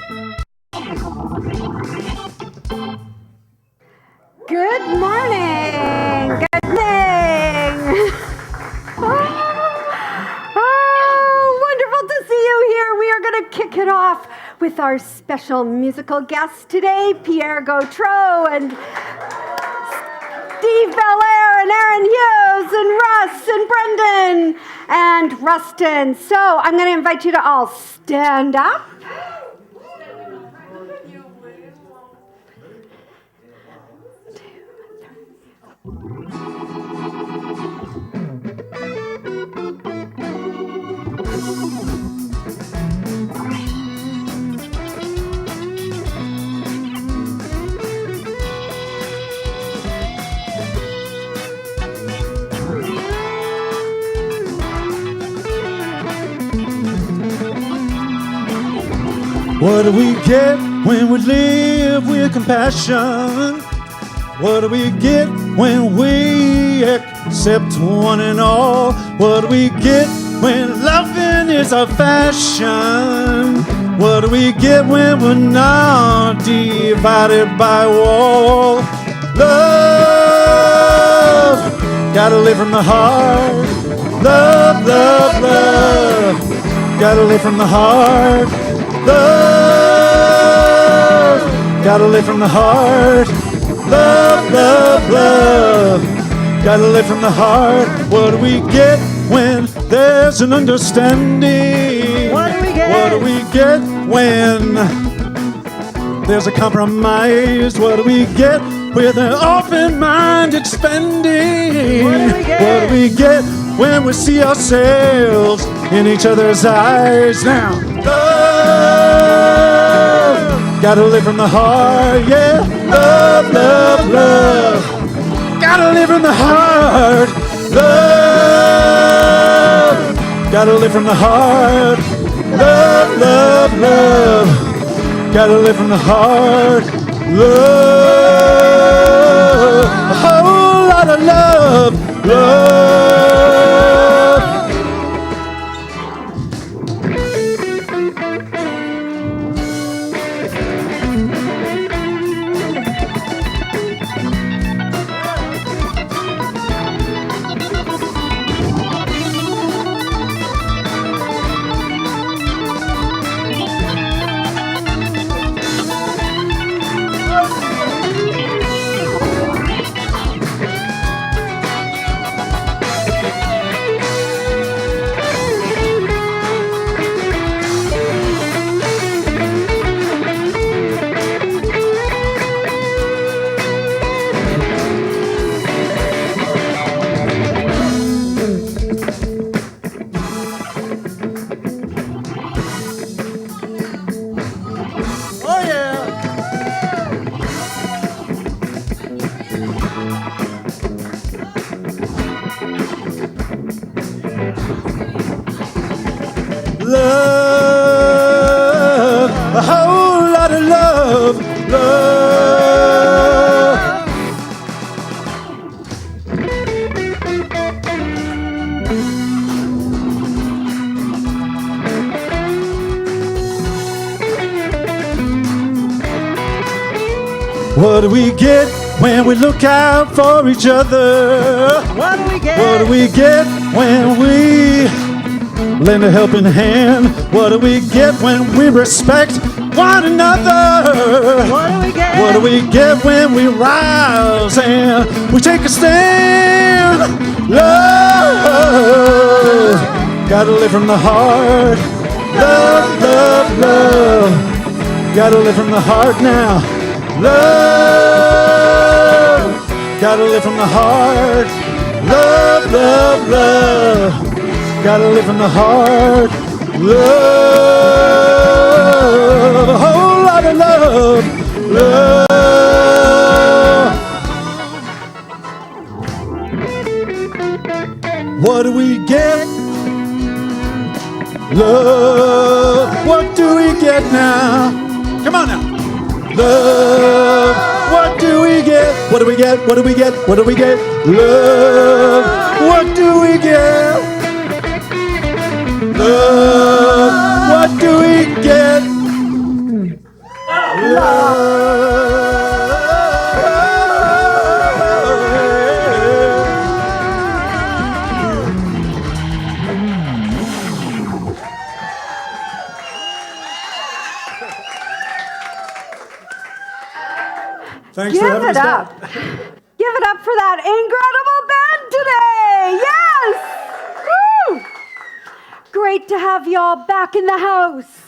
Good morning. Good morning. Oh, wonderful to see you here. We are going to kick it off with our special musical guests today, Pierre Gautreau and Steve Belair and Aaron Hughes and Russ and Brendan and Rustin. So I'm going to invite you to all stand up. What do we get when we live with compassion? What do we get when we accept one and all? What do we get when loving is our fashion? What do we get when we're not divided by a wall? Love, gotta live from the heart. Love, love, love, gotta live from the heart. Love, gotta live from the heart. Love, love, love, gotta live from the heart. What do we get when there's an understanding? What do we get? What do we get when there's a compromise? What do we get with an open mind expanding? What do we get? What do we get when we see ourselves in each other's eyes? Now, love, gotta live from the heart, yeah. Love, love, love, gotta live from the heart. Love, gotta live from the heart. Love, love, love, gotta live from the heart. Love, a whole lot of love, love. Love, a whole lot of love, love. What do we get when we look out for each other? What do we get? What do we get when we lend a helping hand? What do we get when we respect one another? What do we get? What do we get when we rise and we take a stand? Love, gotta live from the heart. Love, love, love, gotta live from the heart now. Love, gotta live from the heart. Love, love, love, gotta live from the heart. Love, a whole lot of love, love. What do we get? Love, what do we get now? Come on now. Love, what do we get? What do we get? What do we get? What do we get? Love, what do we get? Love, what do we get? Thanks for having us back. Give it up for that incredible band today. Yes! Woo! Great to have y'all back in the house.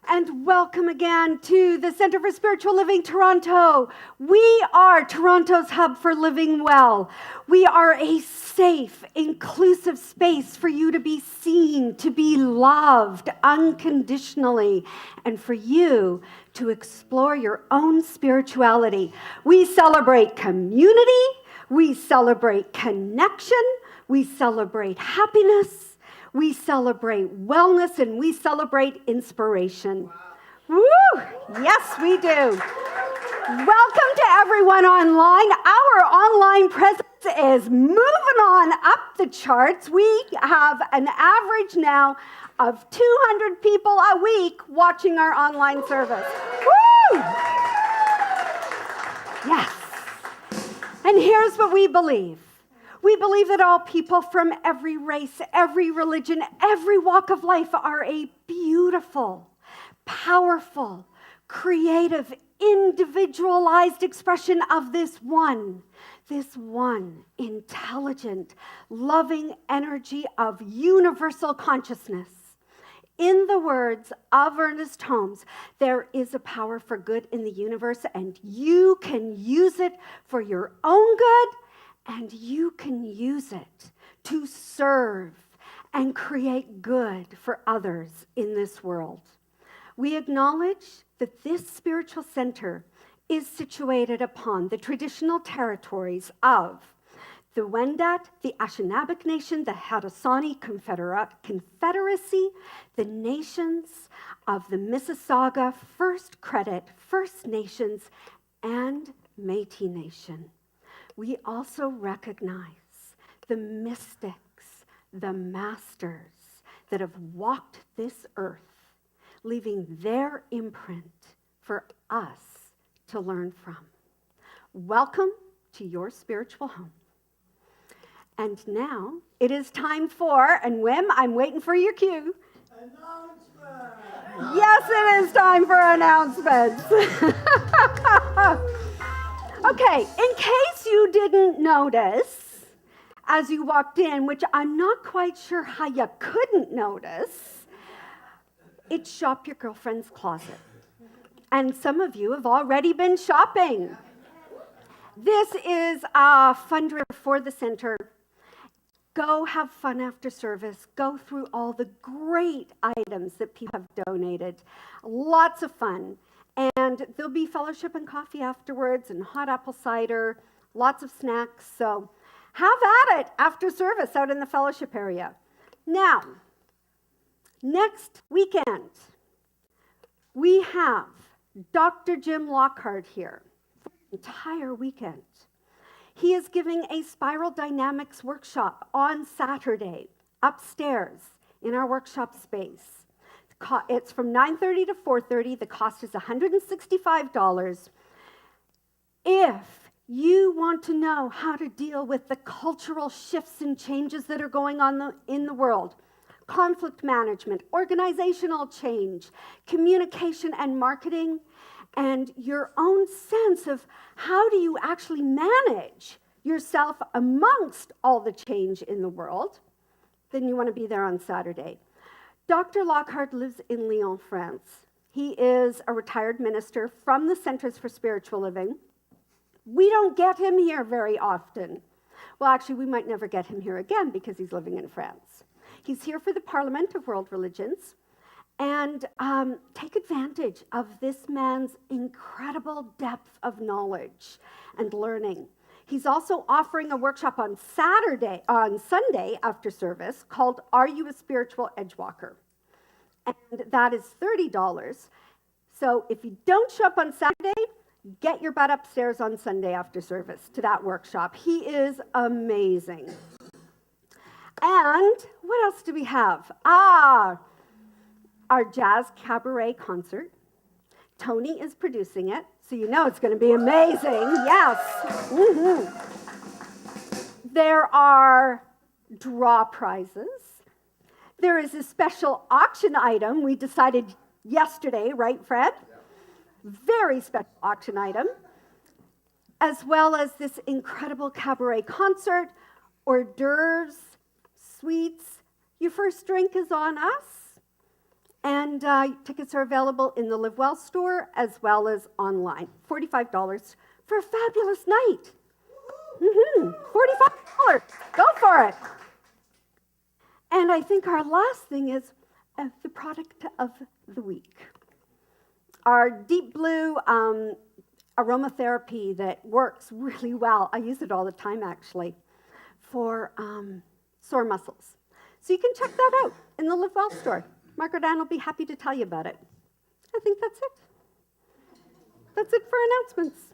And welcome again to the Center for Spiritual Living Toronto. We are Toronto's hub for living well. We are a safe, inclusive space for you to be seen, to be loved unconditionally, and for you to explore your own spirituality. We celebrate community, we celebrate connection, we celebrate happiness, we celebrate wellness, and we celebrate inspiration. Wow. Woo! Yes, we do. Welcome to everyone online. Our online presence is moving on up the charts. We have an average now of 200 people a week watching our online service. Woo! Yes. And here's what we believe. We believe that all people from every race, every religion, every walk of life are a beautiful, powerful, creative, individualized expression of this one intelligent, loving energy of universal consciousness. In the words of Ernest Holmes, there is a power for good in the universe, and you can use it for your own good, and you can use it to serve and create good for others in this world. We acknowledge that this spiritual center is situated upon the traditional territories of the Wendat, the Anishinaabe Nation, the Haudenosaunee Confederacy, the nations of the Mississauga, First Credit, First Nations, and Métis Nation. We also recognize the mystics, the masters that have walked this earth, leaving their imprint for us to learn from. Welcome to your spiritual home. And now it is time for, and Wim, I'm waiting for your cue. Announcement! Yes, it is time for announcements. Okay, in case you didn't notice as you walked in, which I'm not quite sure how you couldn't notice, it's Shop Your Girlfriend's Closet. And some of you have already been shopping. This is a fundraiser for the center. Go have fun after service. Go through all the great items that people have donated. Lots of fun. And there'll be fellowship and coffee afterwards and hot apple cider, lots of snacks. So have at it after service out in the fellowship area. Now, next weekend, we have Dr. Jim Lockhart here for the entire weekend. He is giving a spiral dynamics workshop on Saturday upstairs in our workshop space. It's from 9:30 to 4:30. The cost is $165. If you want to know how to deal with the cultural shifts and changes that are going on in the world, conflict management, organizational change, communication and marketing, and your own sense of how do you actually manage yourself amongst all the change in the world, then you want to be there on Saturday. Dr. Lockhart lives in Lyon, France. He is a retired minister from the Centers for Spiritual Living. We don't get him here very often. Well, actually, we might never get him here again because he's living in France. He's here for the Parliament of World Religions. And take advantage of this man's incredible depth of knowledge and learning. He's also offering a workshop on Sunday after service called Are You a Spiritual Edgewalker? And that is $30. So if you don't show up on Saturday, get your butt upstairs on Sunday after service to that workshop. He is amazing. And what else do we have? Our jazz cabaret concert. Tony is producing it, so you know it's going to be amazing. Yes. Mm-hmm. There are draw prizes. There is a special auction item we decided yesterday, right, Fred? Yeah. Very special auction item. as well as this incredible cabaret concert, hors d'oeuvres, sweets. Your first drink is on us. And tickets are available in the Live Well store as well as online. $45 for a fabulous night. $45. Go for it. And I think our last thing is the product of the week. Our deep blue aromatherapy that works really well. I use it all the time, actually, for sore muscles. So you can check that out in the Live Well store. Margaret Ann will be happy to tell you about it. I think that's it. That's it for announcements.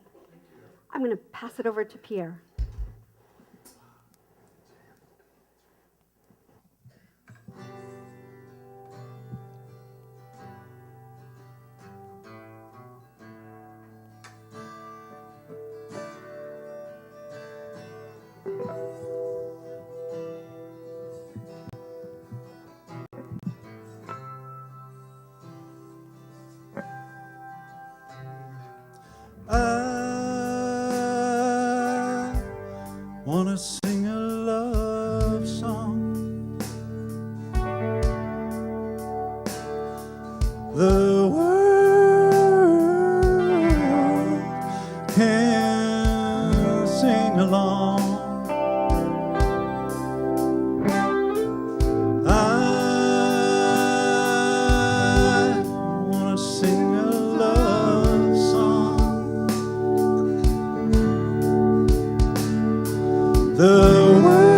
I'm going to pass it over to Pierre. I wanna sing a love song. The world can sing along. I wanna sing a love song. The world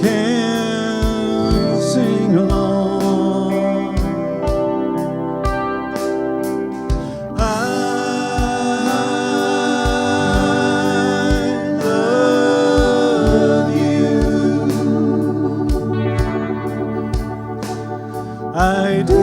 can sing along. I love you. I do.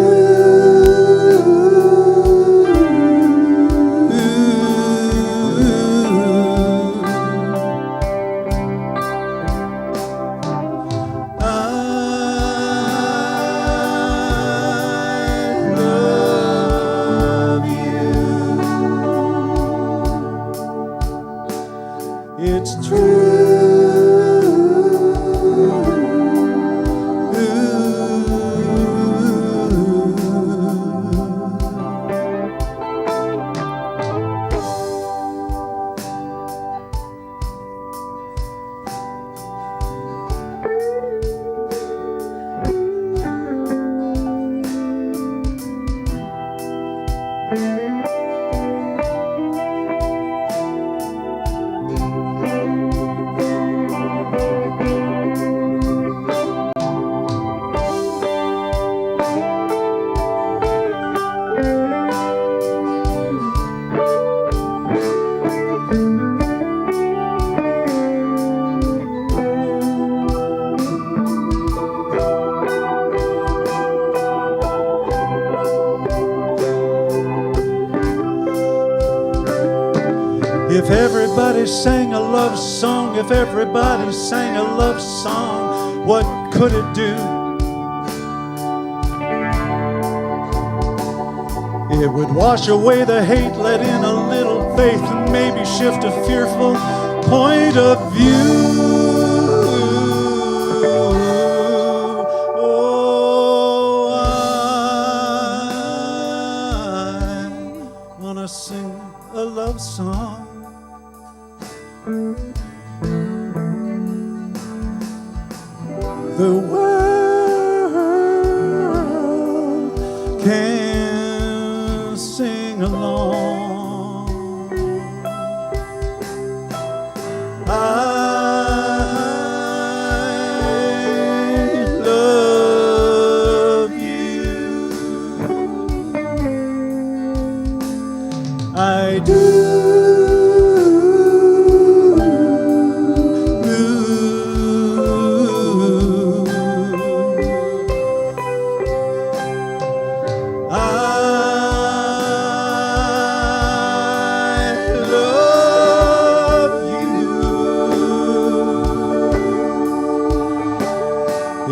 It's If everybody sang a love song, if everybody sang a love song, what could it do? It would wash away the hate, let in a little faith, and maybe shift a fearful point of view. Oh, I wanna sing a love song. The world can sing along. I love you. I do.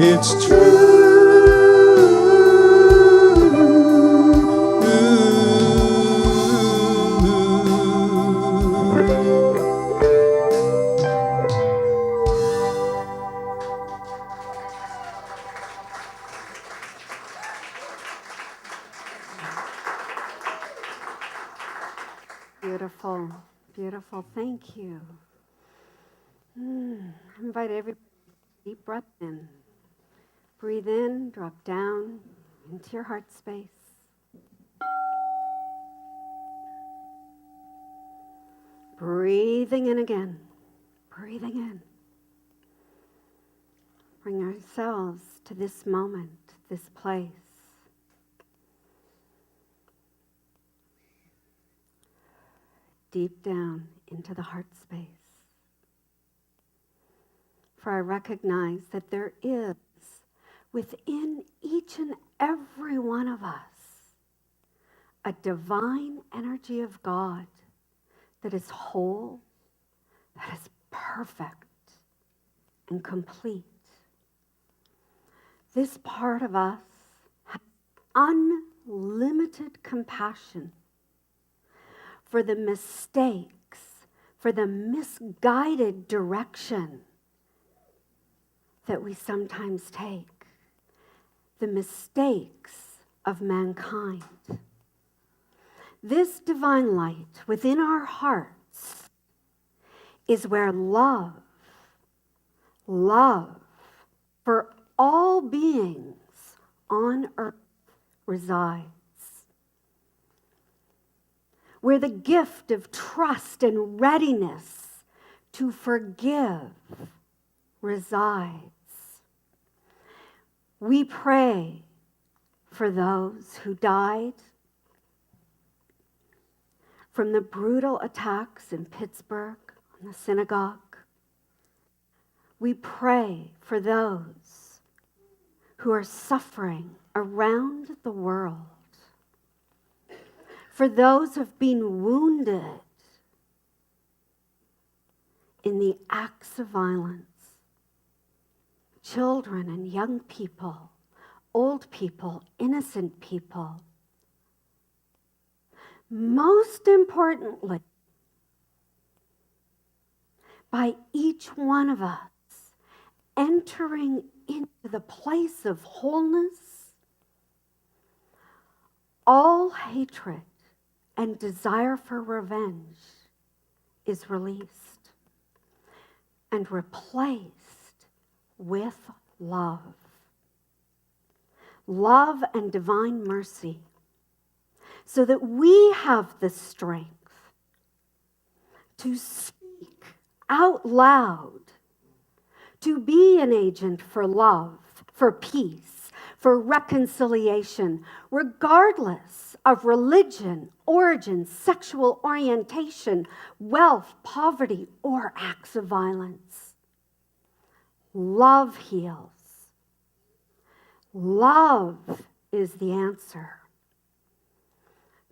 It's true. Beautiful, beautiful. Thank you. I invite every deep breath in. Breathe in, drop down into your heart space. Breathing in again. Breathing in. Bring ourselves to this moment, this place. Deep down into the heart space. For I recognize that there is within each and every one of us a divine energy of God that is whole, that is perfect and complete. This part of us has unlimited compassion for the mistakes, for the misguided direction that we sometimes take, the mistakes of mankind. This divine light within our hearts is where love for all beings on earth resides. Where the gift of trust and readiness to forgive resides. We pray for those who died from the brutal attacks in Pittsburgh on the synagogue. We pray for those who are suffering around the world. For those who have been wounded in the acts of violence. Children and young people, old people, innocent people. Most importantly, by each one of us entering into the place of wholeness, all hatred and desire for revenge is released and replaced with love. Love and divine mercy, so that we have the strength to speak out loud, to be an agent for love, for peace, for reconciliation, regardless of religion, origin, sexual orientation, wealth, poverty, or acts of violence. Love heals. Love is the answer.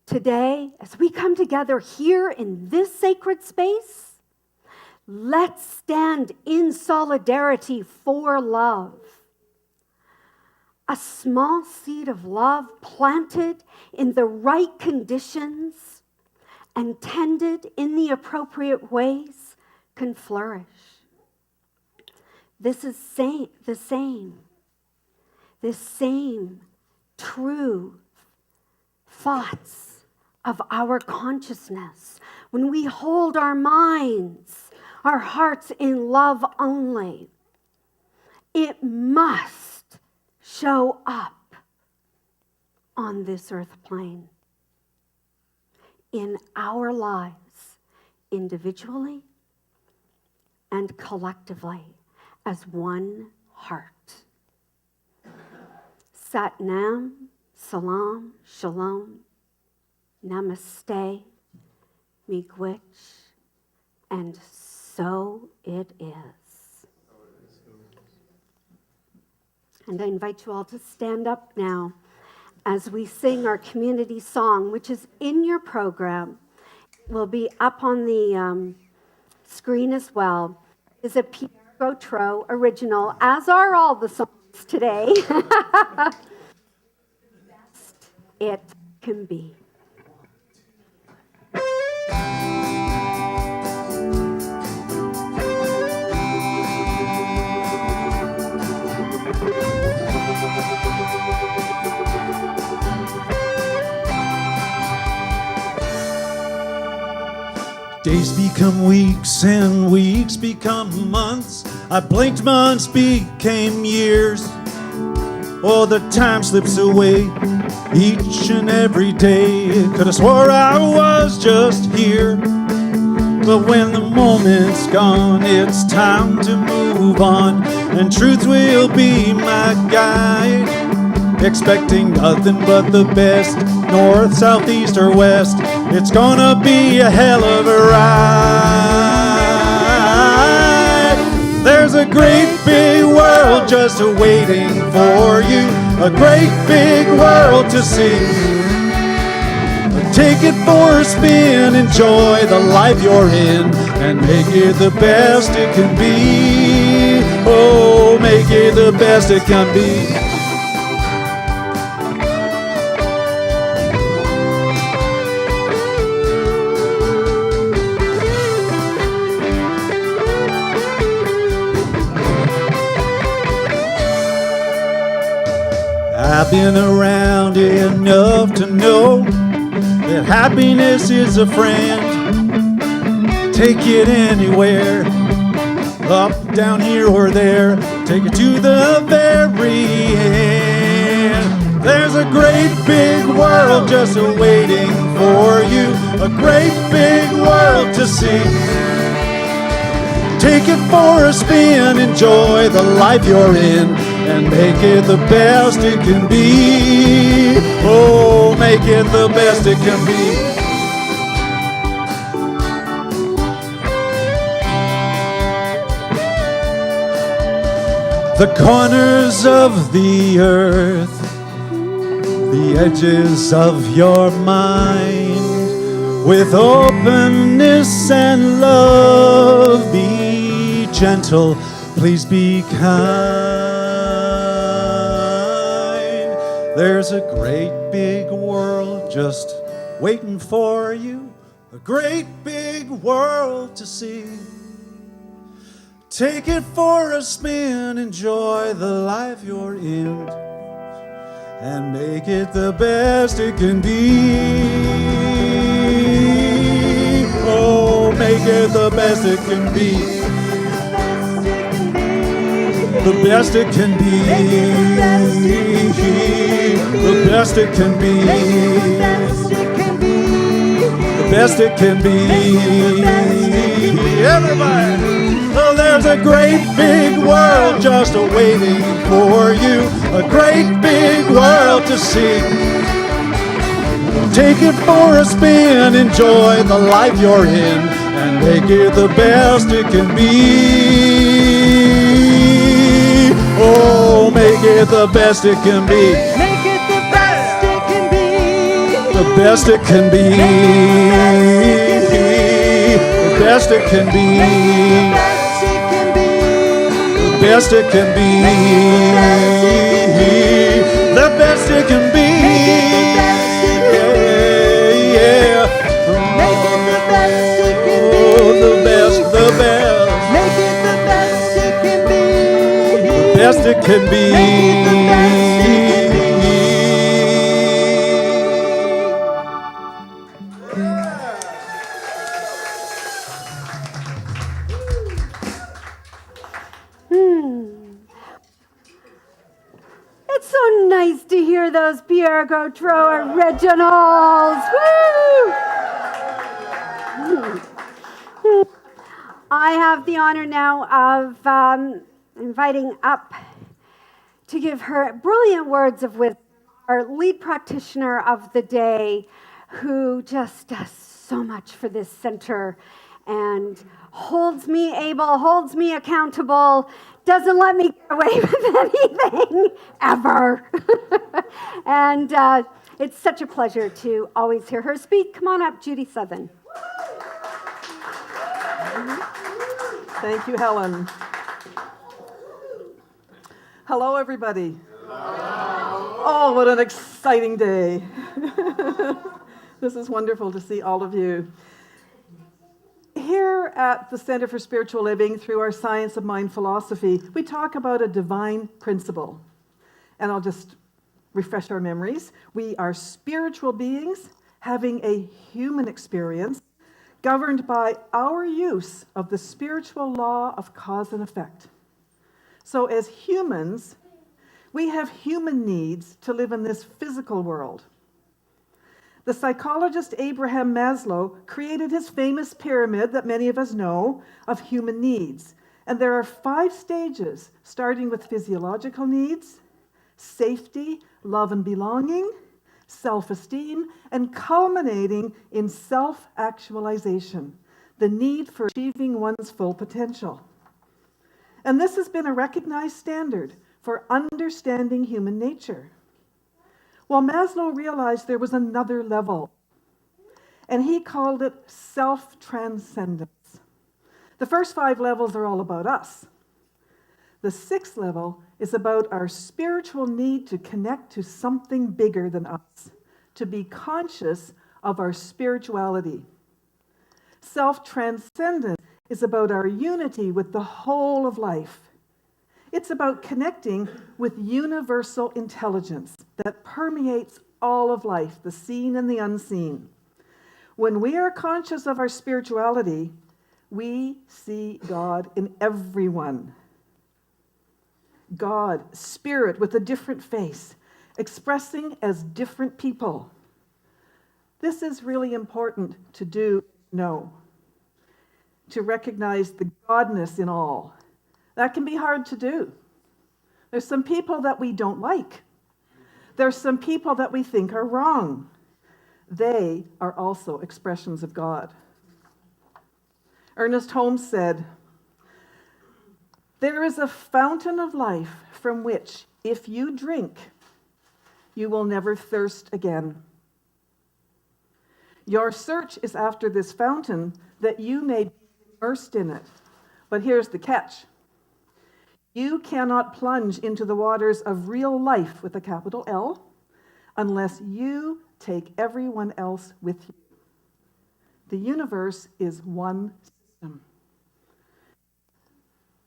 Today, as we come together here in this sacred space, let's stand in solidarity for love. A small seed of love planted in the right conditions and tended in the appropriate ways can flourish. This is the same true thoughts of our consciousness. When we hold our minds, our hearts in love only, it must show up on this earth plane in our lives, individually and collectively, as one heart. Sat Nam, Salam, Shalom, Namaste, Miigwech, and so it is. And I invite you all to stand up now as we sing our community song, which is in your program. It will be up on the screen as well. It's a Pierre Gautreau original, as are all the songs today. Best it can be. Days become weeks and weeks become months. I blinked, months became years. Oh, the time slips away each and every day. Could have swore I was just here, but when the moment's gone, it's time to move on, and truth will be my guide. Expecting nothing but the best, north, south, east, or west. It's gonna be a hell of a ride. There's a great big world just waiting for you, a great big world to see. Take it for a spin, enjoy the life you're in, and make it the best it can be. Oh, make it the best it can be. I've been around enough to know that happiness is a friend. Take it anywhere, up, down, here, or there. Take it to the very end. There's a great big world just waiting for you, a great big world to see. Take it for a spin, enjoy the life you're in, and make it the best it can be. Oh, make it the best it can be. The corners of the earth, the edges of your mind, with openness and love, be gentle, please be kind. There's a great big world just waiting for you, a great big world to see. Take it for a spin, enjoy the life you're in, and make it the best it can be. Oh, make it the best it can be. The best it can be. The best it can be. The best it can be. Everybody! Well, there's a great big world just waiting for you, a great big world to see. Take it for a spin, enjoy the life you're in, and make it the best it can be. Oh, make it the best it can be. Make it the best it can be. The best it can be. The best it can be. The best it can be. The best it can be. Yeah. Make it the best it can be. Oh, the best, the best. Make it the best it can be. The best it can be. Make it the best it can be. It's so nice to hear those Pierre Gautreaux originals. Woo! I have the honor now of inviting up to give her brilliant words of wisdom our lead practitioner of the day, who just does so much for this center and holds me able, holds me accountable, doesn't let me get away with anything, ever. And it's such a pleasure to always hear her speak. Come on up, Judy Southern. Thank you, Helen. Hello, everybody. Oh, what an exciting day. This is wonderful to see all of you. Here at the Center for Spiritual Living, through our Science of Mind philosophy, we talk about a divine principle. And I'll just refresh our memories. We are spiritual beings having a human experience, governed by our use of the spiritual law of cause and effect. So as humans, we have human needs to live in this physical world. The psychologist Abraham Maslow created his famous pyramid that many of us know of human needs. And there are 5 stages, starting with physiological needs, safety, love and belonging, self-esteem, and culminating in self-actualization, the need for achieving one's full potential. And this has been a recognized standard for understanding human nature. Well, Maslow realized there was another level, and he called it self-transcendence. The first 5 levels are all about us. The 6th level is about our spiritual need to connect to something bigger than us, to be conscious of our spirituality. Self-transcendence is about our unity with the whole of life. It's about connecting with universal intelligence that permeates all of life, the seen and the unseen. When we are conscious of our spirituality, we see God in everyone. God, spirit with a different face, expressing as different people. This is really important to know, to recognize the godness in all. That can be hard to do. There's some people that we don't like. There's some people that we think are wrong. They are also expressions of God. Ernest Holmes said, "There is a fountain of life from which, if you drink, you will never thirst again. Your search is after this fountain that you may be immersed in it. But here's the catch. You cannot plunge into the waters of real life with a capital L unless you take everyone else with you. The universe is one system.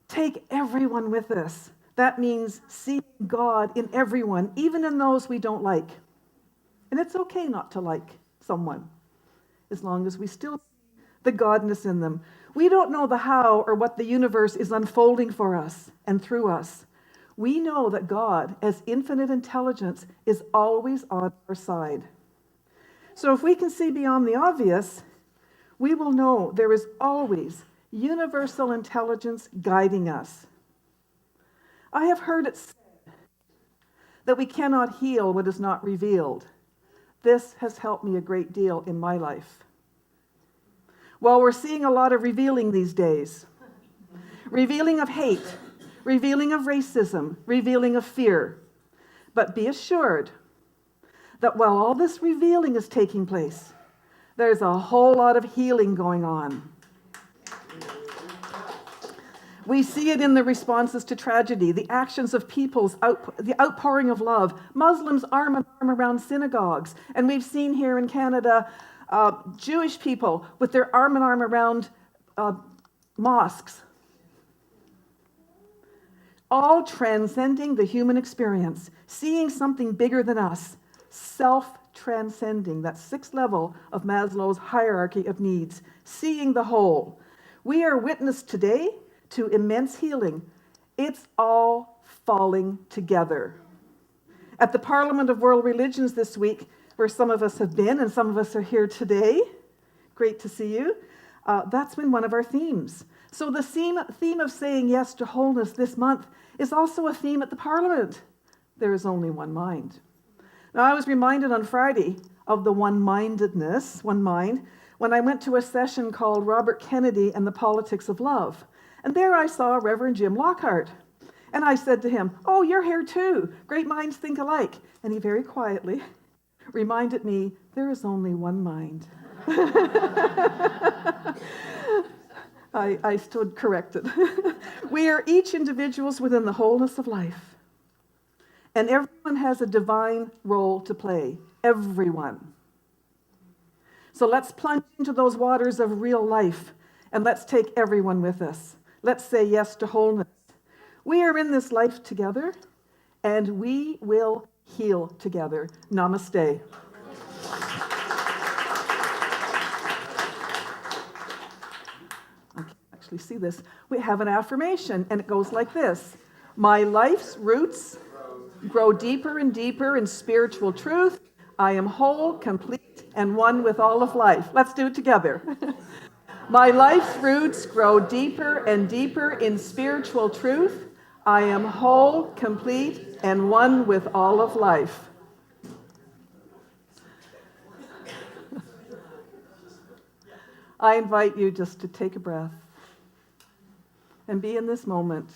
Take everyone with us. That means seeing God in everyone, even in those we don't like. And it's okay not to like someone, as long as we still see the godness in them. We don't know the how or what the universe is unfolding for us and through us. We know that God, as infinite intelligence, is always on our side. So if we can see beyond the obvious, we will know there is always universal intelligence guiding us. I have heard it said that we cannot heal what is not revealed. This has helped me a great deal in my life. Well, we're seeing a lot of revealing these days. Revealing of hate, revealing of racism, revealing of fear. But be assured that while all this revealing is taking place, there's a whole lot of healing going on. We see it in the responses to tragedy, the actions of people's the outpouring of love, Muslims arm in arm around synagogues. And we've seen here in Canada, Jewish people with their arm in arm around mosques. All transcending the human experience, seeing something bigger than us, self-transcending, that 6th level of Maslow's hierarchy of needs, seeing the whole. We are witness today to immense healing. It's all falling together. At the Parliament of World Religions this week, where some of us have been and some of us are here today, great to see you, that's been one of our themes. So the theme of saying yes to wholeness this month is also a theme at the Parliament. There is only one mind. Now, I was reminded on Friday of the one-mindedness, one mind, when I went to a session called Robert Kennedy and the Politics of Love. And there I saw Reverend Jim Lockhart. And I said to him, "Oh, you're here too. Great minds think alike." And he very quietly reminded me, there is only one mind. I stood corrected. We are each individuals within the wholeness of life. And everyone has a divine role to play. Everyone. So let's plunge into those waters of real life and let's take everyone with us. Let's say yes to wholeness. We are in this life together and we will heal together. Namaste. actually see this, we have an affirmation, and it goes like this. My life's roots grow deeper and deeper in spiritual truth. I am whole, complete, and one with all of life. Let's do it together. My life's roots grow deeper and deeper in spiritual truth. I am whole, complete, and one with all of life. I invite you just to take a breath and be in this moment.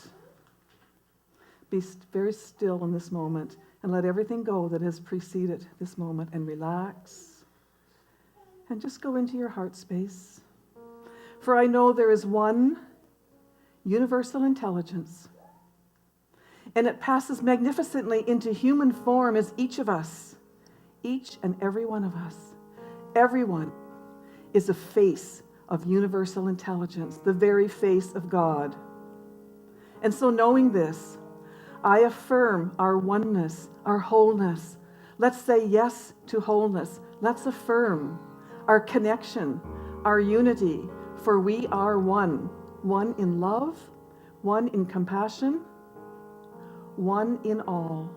Be very still in this moment and let everything go that has preceded this moment, and relax and just go into your heart space. For I know there is one universal intelligence, and it passes magnificently into human form as each of us, each and every one of us. Everyone is a face of universal intelligence, the very face of God. And so knowing this, I affirm our oneness, our wholeness. Let's say yes to wholeness. Let's affirm our connection, our unity, for we are one. One in love, one in compassion, one in all.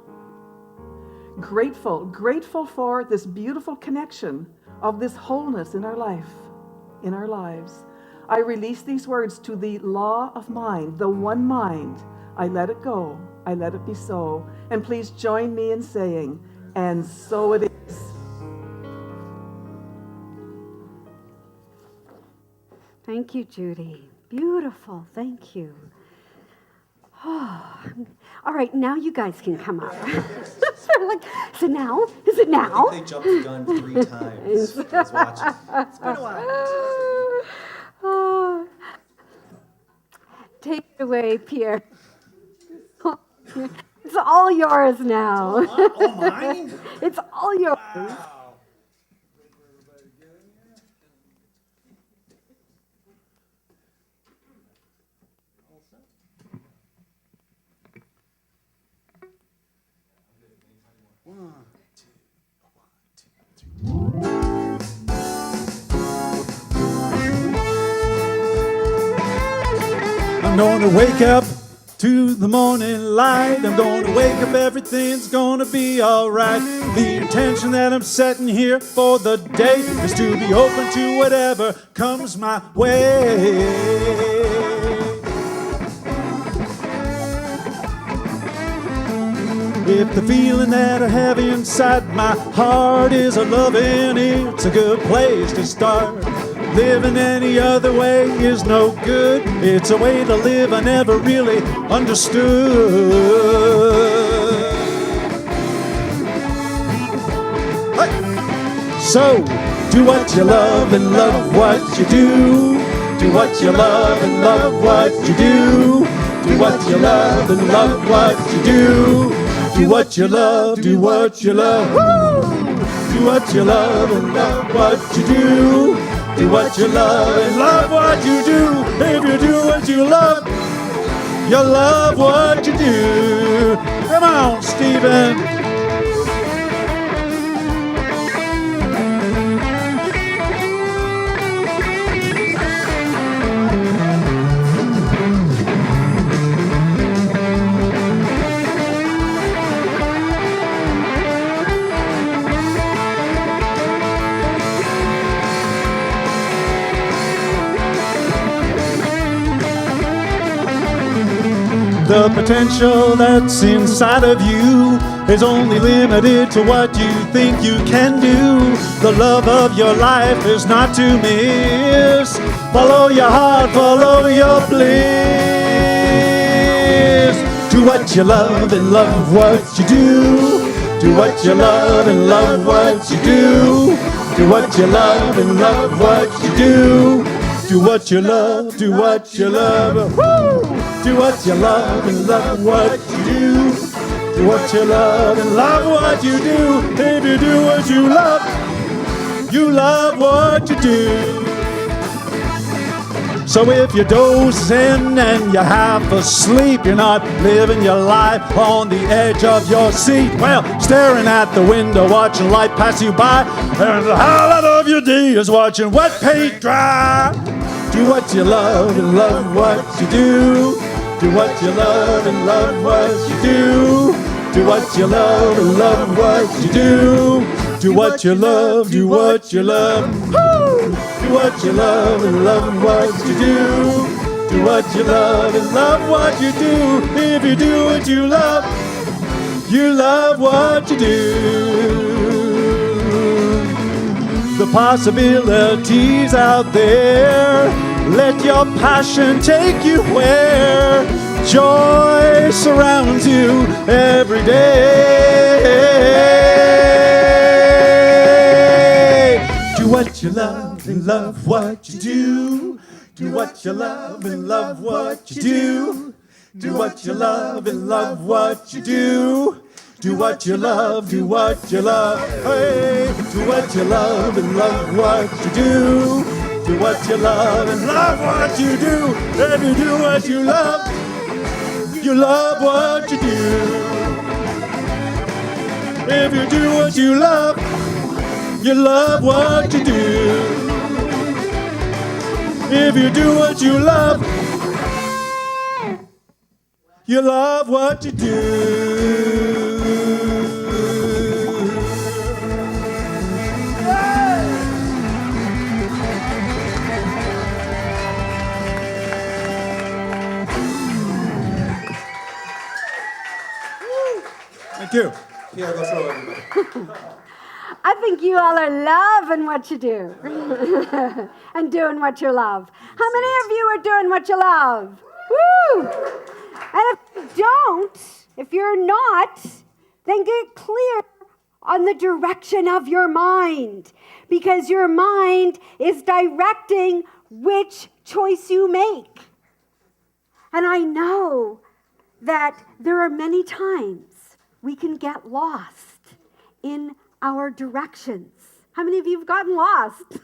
Grateful for this beautiful connection of this wholeness in our life, in our lives. I release these words to the law of mind, the one mind. I let it go. I let it be so. And please join me in saying, and so it is. Thank you, Judy. Beautiful. Thank you. Oh, all right, now you guys can come up. Like, is it now? Is it now? I think they jumped the gun 3 times. I was watching. It's been a while. Oh. Take it away, Pierre. It's all yours now. All mine? It's all yours. Wow. I'm gonna wake up to the morning light. I'm gonna wake up, everything's gonna be alright. The intention that I'm setting here for the day is to be open to whatever comes my way. If the feeling that I have inside my heart is a loving, it's a good place to start. Living any other way is no good. It's a way to live I never really understood. Hey! So, do what you love and love what you do. Do what you love and love what you do. Do what you love and love what you do. Do what you love, do what you love. Woo! Do what you love and love what you do. Do what you love and love what you do. If you do what you love what you do. Come on, Stephen. The potential that's inside of you is only limited to what you think you can do. The love of your life is not to miss. Follow your heart, follow your bliss. Do what you love and love what you do. Do what you love and love what you do. Do what you love and love what you do. Do what you love, do what you love. Woo! Do what you love and love what you do. Do what you love and love what you do. If you do what you love what you do. So if you're dozing and you're half asleep, you're not living your life on the edge of your seat. Well, staring at the window, watching light pass you by, and the highlight of your day is watching wet paint dry. Do what you love and love what you do. Do what you love and love what you do. Do what you love and love what you do. Do what you love, do what you love. Woo! Do what you love and love what you do. Do what you love and love what you do. If you do what you love what you do. The possibilities out there. Let your passion take you where joy surrounds you every day. Do what you love and love what you do. Do what you love and love what you do. Do what you love and love what you do. Do what you love, do what you love. Hey, do what you love and love what you do. Do what you love and love what you do. If you do what you love what you do. If you do what you love what you do. If you do what you love what you do. Thank you. Pierre, go throw everybody. I think you all are loving what you do and doing what you love. How many of you are doing what you love? Woo! And if you don't, if you're not, then get clear on the direction of your mind, because your mind is directing which choice you make. And I know that there are many times we can get lost in our directions. How many of you have gotten lost?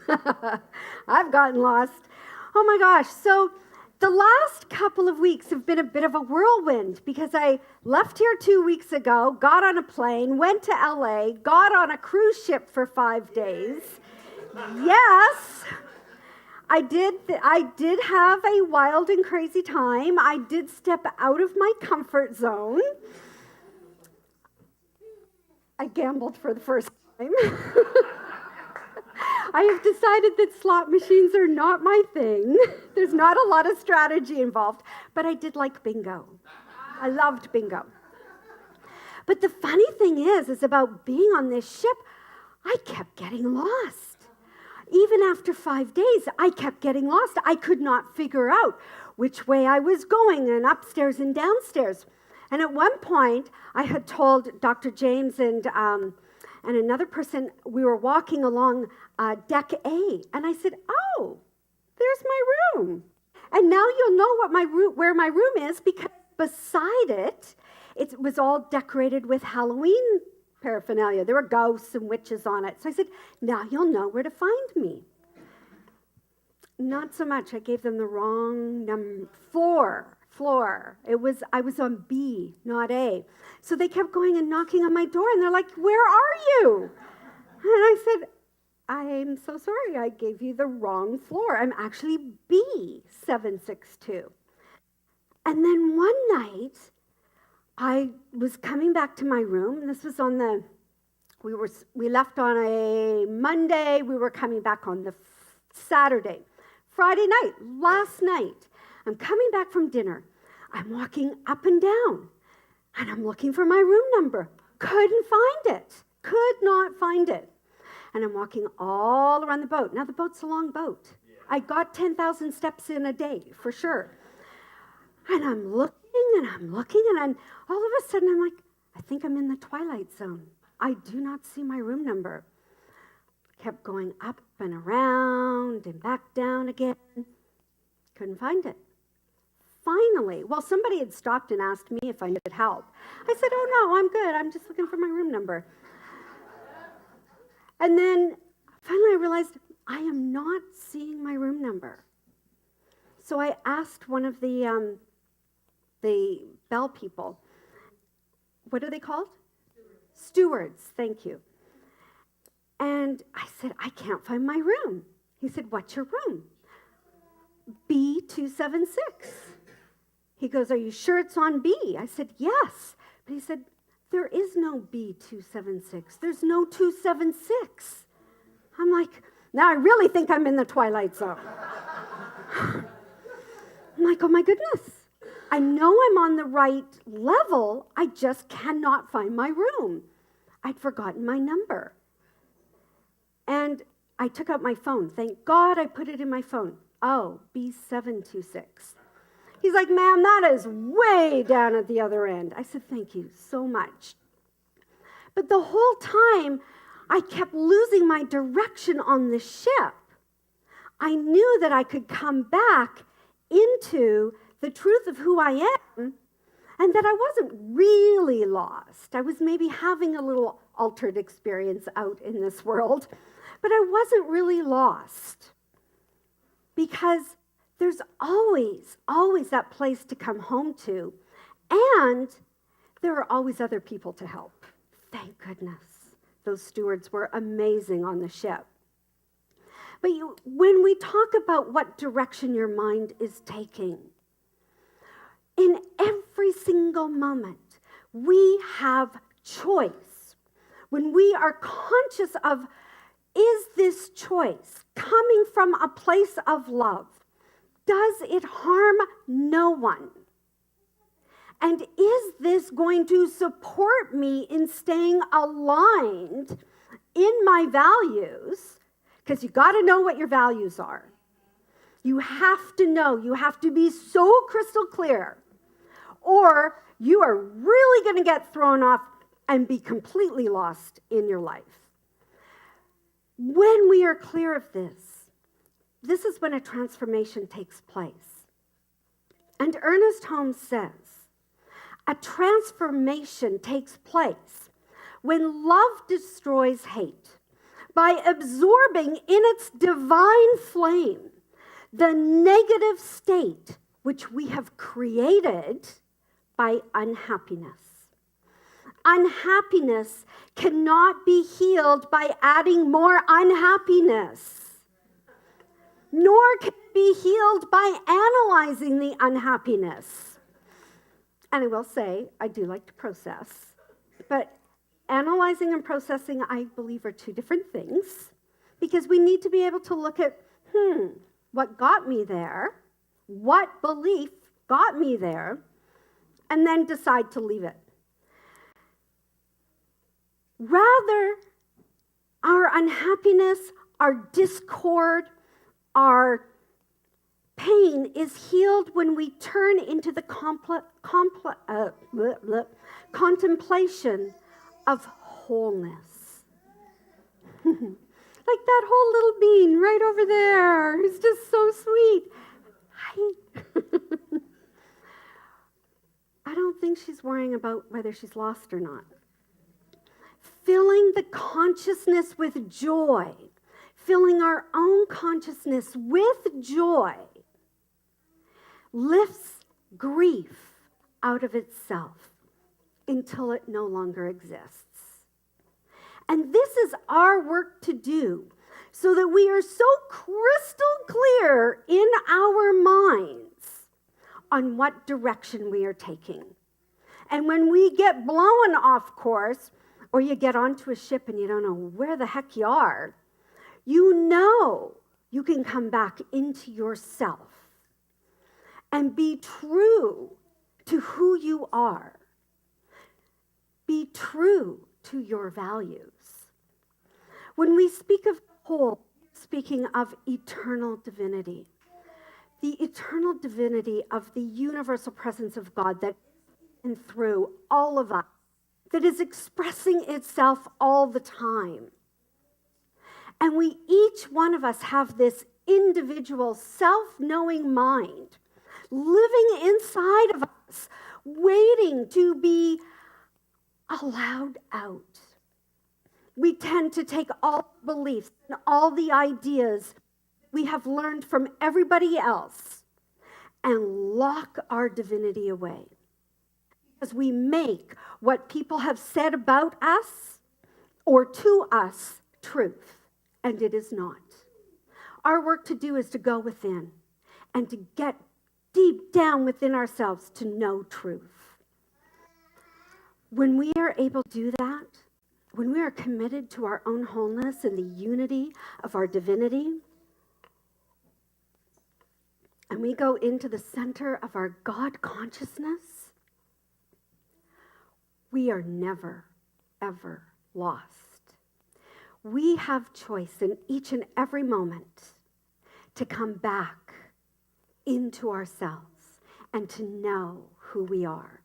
I've gotten lost. Oh my gosh. So the last couple of weeks have been a bit of a whirlwind because I left here 2 weeks ago, got on a plane, went to LA, got on a cruise ship for 5 days. Yes, I did have a wild and crazy time. I did step out of my comfort zone. I gambled for the first time. I have decided that slot machines are not my thing. There's not a lot of strategy involved, but I did like bingo. I loved bingo. But the funny thing is about being on this ship, I kept getting lost. Even after 5 days, I kept getting lost. I could not figure out which way I was going, and upstairs and downstairs. And at one point, I had told Dr. James and another person, we were walking along deck A, and I said, "Oh, there's my room." And now you'll know where my room is, because beside it, it was all decorated with Halloween paraphernalia. There were ghosts and witches on it. So I said, "Now you'll know where to find me." Not so much. I gave them the wrong floor. I was on B, not A. So they kept going and knocking on my door, and they're like, "Where are you?" And I said, "I'm so sorry, I gave you the wrong floor. I'm actually B762. And then one night, I was coming back to my room, and this was on we left on a Monday, we were coming back on the Saturday. Friday night, last night, I'm coming back from dinner. I'm walking up and down, and I'm looking for my room number. Couldn't find it. Could not find it. And I'm walking all around the boat. Now, the boat's a long boat. I got 10,000 steps in a day, for sure. And I'm looking, and all of a sudden, I'm like, I think I'm in the twilight zone. I do not see my room number. Kept going up and around and back down again. Couldn't find it. Finally, somebody had stopped and asked me if I needed help. I said, "Oh, no, I'm good. I'm just looking for my room number." And then finally I realized I am not seeing my room number. So I asked one of the bell people, what are they called? Stewards, thank you. And I said, "I can't find my room." He said, "What's your room?" B276. He goes, are you sure it's on B? I said, yes. But he said, there is no B276. There's no 276. I'm like, now I really think I'm in the twilight zone. I'm like, oh my goodness. I know I'm on the right level. I just cannot find my room. I'd forgotten my number. And I took out my phone. Thank God I put it in my phone. Oh, B726. He's like, ma'am, that is way down at the other end. I said, thank you so much. But the whole time, I kept losing my direction on the ship. I knew that I could come back into the truth of who I am and that I wasn't really lost. I was maybe having a little altered experience out in this world, but I wasn't really lost because there's always that place to come home to, and there are always other people to help. Thank goodness. Those stewards were amazing on the ship. But when we talk about what direction your mind is taking, in every single moment, we have choice. When we are conscious of, is this choice coming from a place of love? Does it harm no one? And is this going to support me in staying aligned in my values? Because you got to know what your values are. You have to know. You have to be so crystal clear. Or you are really going to get thrown off and be completely lost in your life. When we are clear of this is when a transformation takes place. And Ernest Holmes says, a transformation takes place when love destroys hate by absorbing in its divine flame the negative state which we have created by unhappiness. Unhappiness cannot be healed by adding more unhappiness, nor can it be healed by analyzing the unhappiness. And I will say, I do like to process, but analyzing and processing, I believe, are two different things, because we need to be able to look at, what got me there, what belief got me there, and then decide to leave it. Rather, our unhappiness, our discord, our pain is healed when we turn into the contemplation of wholeness. Like that whole little bean right over there, who's just so sweet. Hi. I don't think she's worrying about whether she's lost or not. Filling the consciousness with joy, filling our own consciousness with joy, lifts grief out of itself until it no longer exists. And this is our work to do so that we are so crystal clear in our minds on what direction we are taking. And when we get blown off course, or you get onto a ship and you don't know where the heck you are, you know you can come back into yourself and be true to who you are. Be true to your values. When we speak of whole, speaking of eternal divinity, the eternal divinity of the universal presence of God that and through all of us, that is expressing itself all the time. And we, each one of us, have this individual self-knowing mind living inside of us, waiting to be allowed out. We tend to take all beliefs and all the ideas we have learned from everybody else and lock our divinity away. Because we make what people have said about us or to us truth, and it is not. Our work to do is to go within and to get deep down within ourselves to know truth. When we are able to do that, when we are committed to our own wholeness and the unity of our divinity, and we go into the center of our God consciousness, we are never, ever lost. We have choice in each and every moment to come back into ourselves and to know who we are.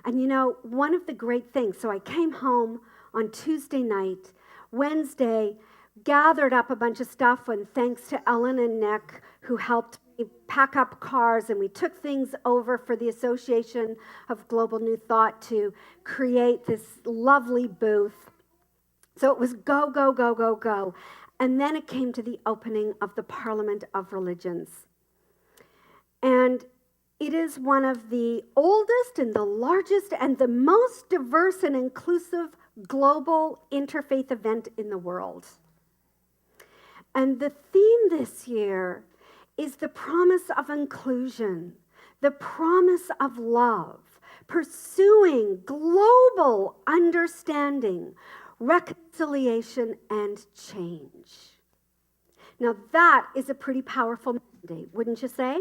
And you know, one of the great things, so I came home on Tuesday night, Wednesday, gathered up a bunch of stuff, and thanks to Ellen and Nick, who helped me pack up cars, and we took things over for the Association of Global New Thought to create this lovely booth. So it was go, go, go, go, go. And then it came to the opening of the Parliament of Religions. And it is one of the oldest and the largest and the most diverse and inclusive global interfaith event in the world. And the theme this year is the promise of inclusion, the promise of love, pursuing global understanding, reconciliation, and change. Now that is a pretty powerful mandate, wouldn't you say?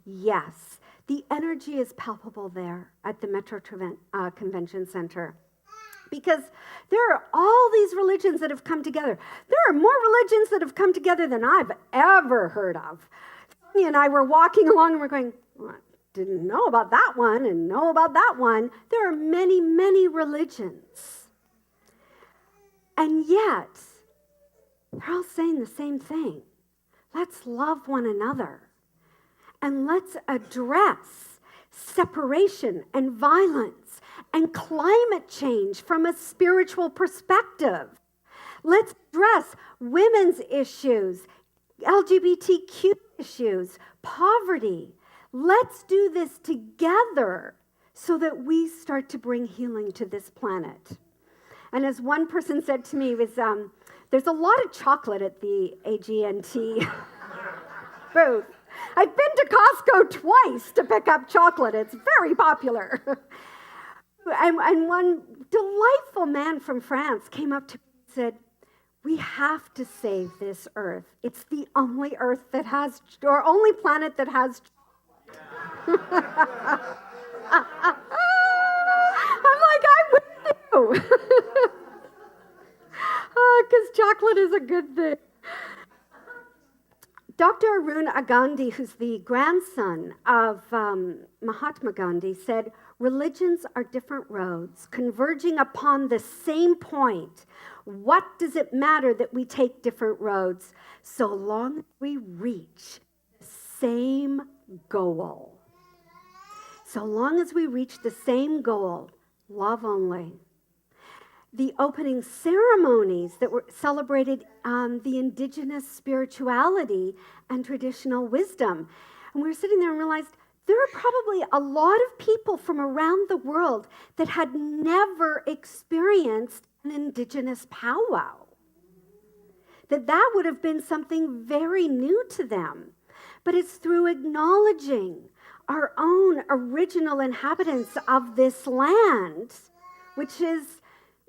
Yes, the energy is palpable there at the Metro Convention Center. Because there are all these religions that have come together. There are more religions that have come together than I've ever heard of. Sonia and I were walking along and we're going, well, I didn't know about that one and know about that one. There are many, many religions. And yet, they're all saying the same thing. Let's love one another. And let's address separation and violence and climate change from a spiritual perspective. Let's address women's issues, LGBTQ issues, poverty. Let's do this together so that we start to bring healing to this planet. And as one person said to me, there's a lot of chocolate at the AG&T booth. I've been to Costco twice to pick up chocolate. It's very popular. And one delightful man from France came up to me and said, we have to save this earth. It's the only earth that has, or only planet that has. I'm like, I'm with you. Because chocolate is a good thing. Dr. Arun Gandhi, who's the grandson of Mahatma Gandhi, said, religions are different roads converging upon the same point. What does it matter that we take different roads so long as we reach the same goal? So long as we reach the same goal, love only. The opening ceremonies that were celebrated the indigenous spirituality and traditional wisdom. And we were sitting there and realized there are probably a lot of people from around the world that had never experienced an indigenous powwow. That would have been something very new to them. But it's through acknowledging our own original inhabitants of this land, which is,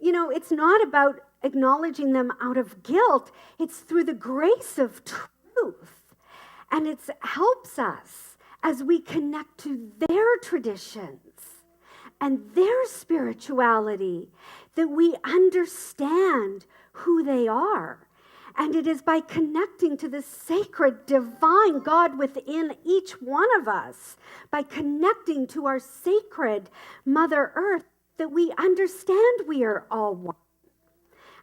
it's not about acknowledging them out of guilt. It's through the grace of truth. And it helps us as we connect to their traditions and their spirituality that we understand who they are. And it is by connecting to the sacred, divine God within each one of us, by connecting to our sacred Mother Earth, that we understand we are all one.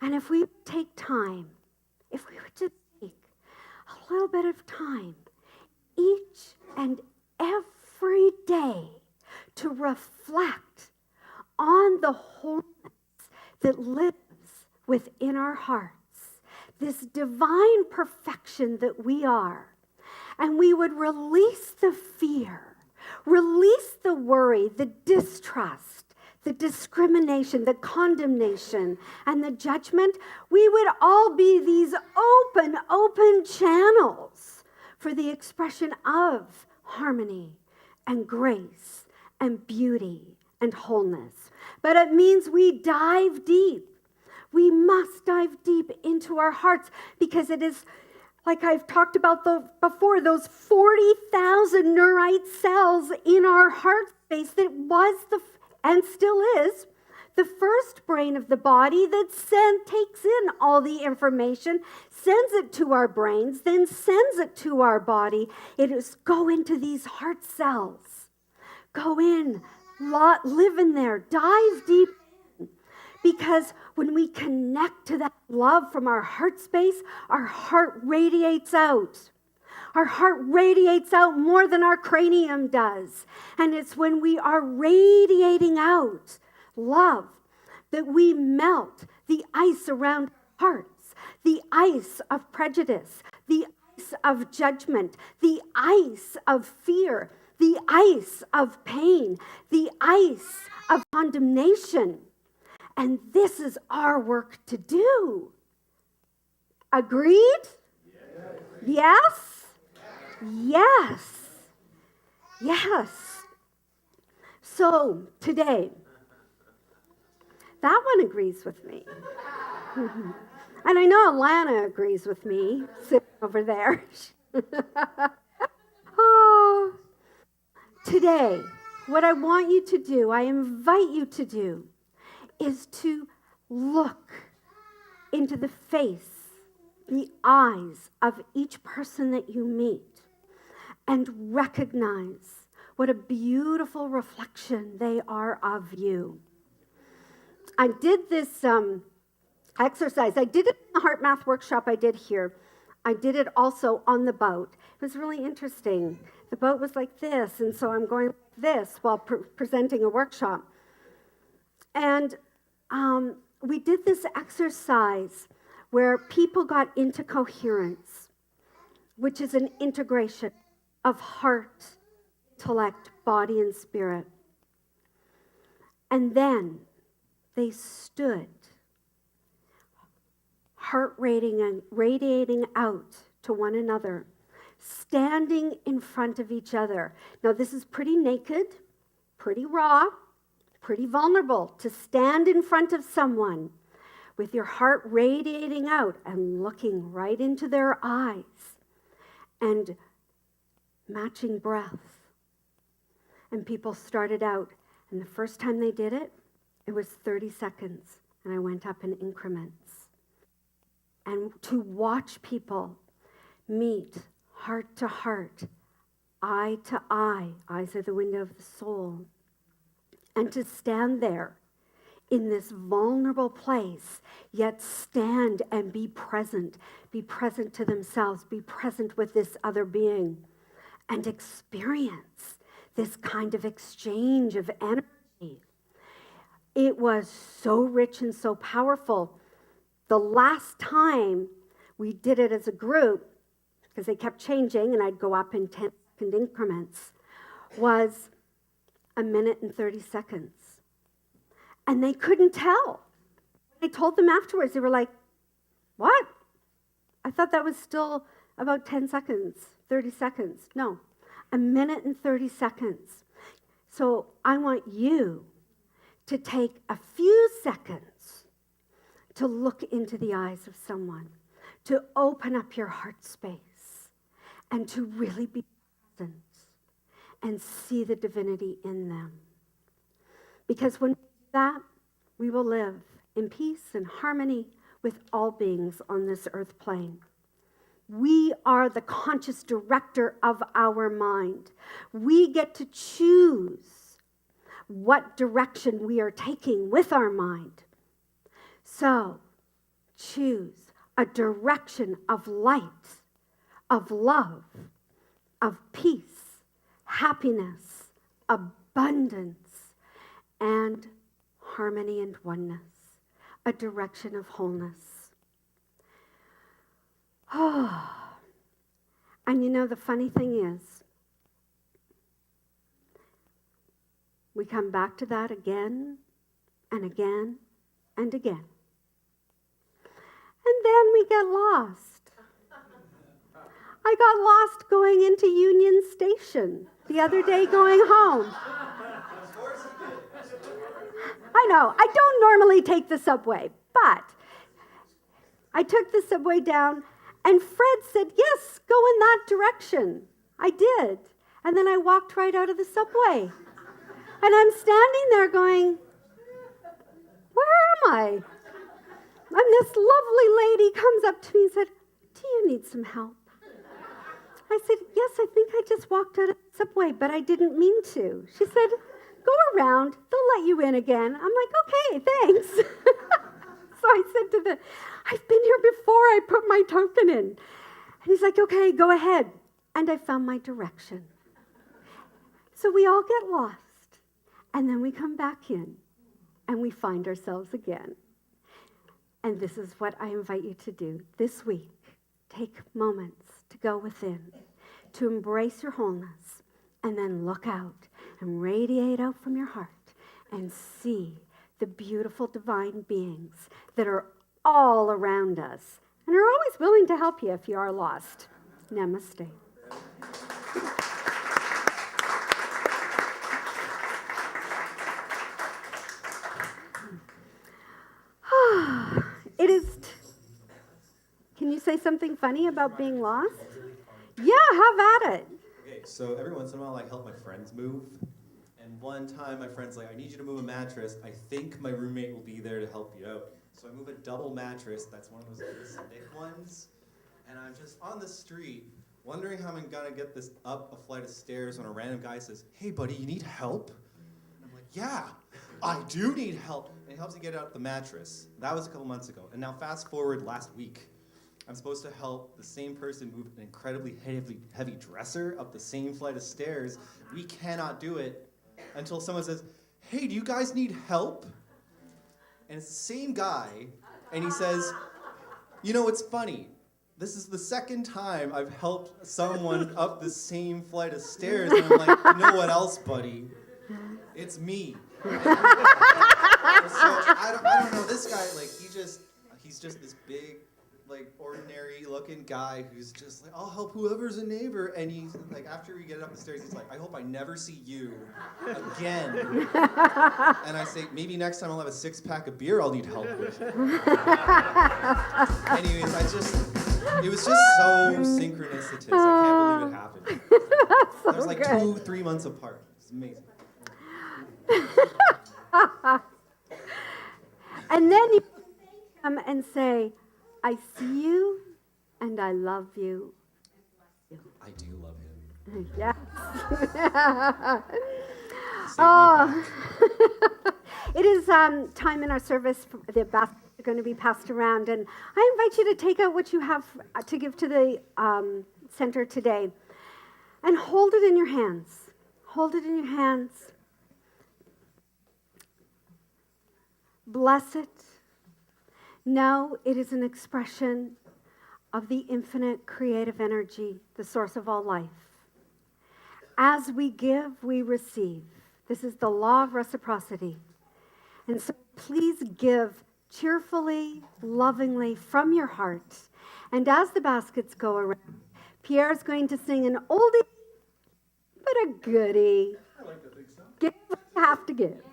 And if we take time, if we would just take a little bit of time each and every day to reflect on the wholeness that lives within our hearts, this divine perfection that we are, and we would release the fear, release the worry, the distrust, the discrimination, the condemnation, and the judgment, we would all be these open channels for the expression of harmony and grace and beauty and wholeness. But it means we dive deep. We must dive deep into our hearts, because it is, like I've talked about before, those 40,000 neurite cells in our heart space that was and still is the first brain of the body that takes in all the information, sends it to our brains, then sends it to our body. It is go into these heart cells. Go in, live in there, dive deep in. Because when we connect to that love from our heart space, our heart radiates out. Our heart radiates out more than our cranium does. And it's when we are radiating out love that we melt the ice around our hearts, the ice of prejudice, the ice of judgment, the ice of fear, the ice of pain, the ice of condemnation. And this is our work to do. Agreed? Yes? Yes. Yes. So today, that one agrees with me. And I know Alana agrees with me, sitting over there. Oh. Today, what I want you to do, I invite you to do, is to look into the face, the eyes of each person that you meet, and recognize what a beautiful reflection they are of you. I did this exercise. I did it in the Heart Math workshop I did here. I did it also on the boat. It was really interesting. The boat was like this, and so I'm going like this while presenting a workshop. And we did this exercise where people got into coherence, which is an integration of heart, intellect, body, and spirit. And then they stood, heart radiating out to one another, standing in front of each other. Now, this is pretty naked, pretty raw, pretty vulnerable to stand in front of someone with your heart radiating out and looking right into their eyes and matching breath. And people started out, and the first time they did it, it was 30 seconds, and I went up in increments. And to watch people meet heart to heart, eye to eye, eyes are the window of the soul, and to stand there in this vulnerable place, yet stand and be present to themselves, be present with this other being, and experience this kind of exchange of energy. It was so rich and so powerful. The last time we did it as a group, because they kept changing and I'd go up in 10-second increments, was 1 minute and 30 seconds. And they couldn't tell. I told them afterwards, they were like, what? I thought that was still about 10 seconds, 30 seconds. No, 1 minute and 30 seconds. So I want you to take a few seconds to look into the eyes of someone, to open up your heart space, and to really be present and see the divinity in them. Because when we do that, we will live in peace and harmony with all beings on this earth plane. We are the conscious director of our mind. We get to choose what direction we are taking with our mind. So, choose a direction of light, of love, of peace, happiness, abundance, and harmony and oneness, a direction of wholeness. Oh, and you know, the funny thing is, we come back to that again and again and again. And then we get lost. I got lost going into Union Station the other day going home. I know, I don't normally take the subway, but I took the subway down, and Fred said, yes, go in that direction. I did. And then I walked right out of the subway. And I'm standing there going, where am I? And this lovely lady comes up to me and said, do you need some help? I said, yes, I think I just walked out of the subway, but I didn't mean to. She said, go around, they'll let you in again. I'm like, okay, thanks. So I said to I've been here before, I put my token in. And he's like, okay, go ahead. And I found my direction. So we all get lost, and then we come back in, and we find ourselves again. And this is what I invite you to do this week. Take moments to go within, to embrace your wholeness, and then look out and radiate out from your heart and see the beautiful divine beings that are all around us and are always willing to help you if you are lost. Namaste. It is. Can you say something funny about being lost? Yeah, have at it. Okay, so every once in a while I help my friends move. And one time my friend's like, I need you to move a mattress. I think my roommate will be there to help you out. So I move a double mattress. That's one of those thick ones. And I'm just on the street wondering how I'm gonna get this up a flight of stairs when a random guy says, hey buddy, you need help? And I'm like, yeah, I do need help. And he helps me get out the mattress. That was a couple months ago. And now fast forward last week. I'm supposed to help the same person move an incredibly heavy dresser up the same flight of stairs. We cannot do it until someone says, hey, do you guys need help? And it's the same guy, and he says, you know, it's funny. This is the second time I've helped someone up the same flight of stairs, and I'm like, you know what else, buddy? It's me. So I don't know, this guy, like, he's just this big, like, ordinary looking guy who's just like, I'll help whoever's a neighbor. And he's like, after we get up the stairs, he's like, I hope I never see you again. And I say, maybe next time I'll have a 6-pack of beer I'll need help with. Anyways, it was just so synchronicitous. I can't believe it happened. So it was like good. 2-3 months apart. It's amazing. And then you come and say, I see you and I love you. I do love him. Yes. Save my back. It is time in our service. The baskets are going to be passed around. And I invite you to take out what you have to give to the center today and hold it in your hands. Hold it in your hands. Bless it. No, it is an expression of the infinite creative energy, the source of all life. As we give, we receive. This is the law of reciprocity. And so please give cheerfully, lovingly, from your heart. And as the baskets go around, Pierre's going to sing an oldie, but a goodie. I like to think so. Give what you have to give.